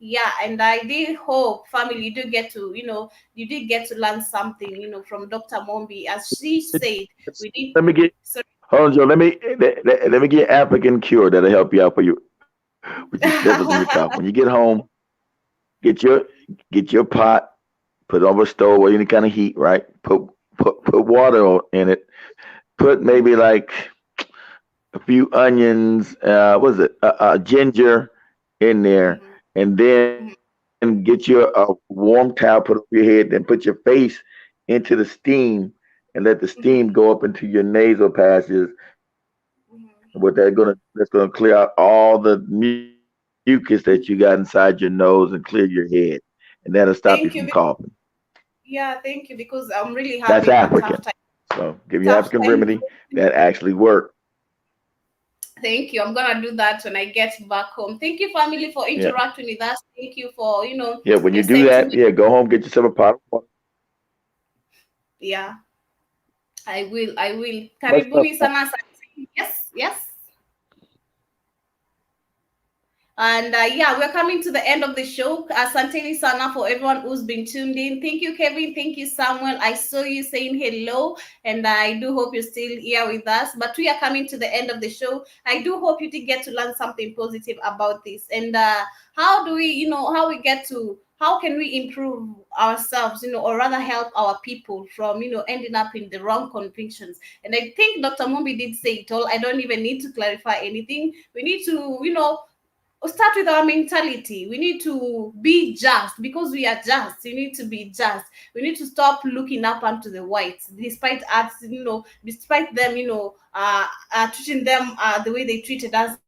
Yeah, and I did hope, family, you did get to learn something, from Dr. Mombi. As she said, we need. Let me get. So, Hold on, Joe. Let me get African cure that'll help you out for you with your sniffles and your cough. When you get home, get your get your pot, put it over a stove or any kind of heat, right? Put water in it. Put maybe like a few onions, what is it, ginger in there, mhm, and then mhm, get you a warm towel, put over your head, then put your face into the steam and let the steam mhm, go up into your nasal passages. mhm. That's gonna clear out all the mucus that you got inside your nose and clear your head, and that'll stop you from coughing. Thank you. Yeah, thank you, because I'm really That's having a African. So give you tough African time. remedy that actually work. Thank you. I'm gonna do that when I get back home. Thank you, family, for Yeah. interacting with us. Thank you for Yeah, when you your do that, sentiment. yeah, go home, get yourself a pot of water. Yeah, I will. I will. Much love. Karibuni sana. Asante. Yes, yes. And yeah, we're coming to the end of the show. Asanteni sana for everyone who's been tuned in. Thank you, Kevin. Thank you, Samuel. I saw you saying hello, and I do hope you're still here with us. But we are coming to the end of the show. I do hope you did get to learn something positive about this. And how do we, how we get to, how can we improve ourselves, or rather help our people from, ending up in the wrong convictions? And I think Dr. Mumbi did say it all. I don't even need to clarify anything. We need to, start with our mentality. We need to be just because we are just. We need to be just. We need to stop looking up onto the whites, despite us, despite them, treating them the way they treated us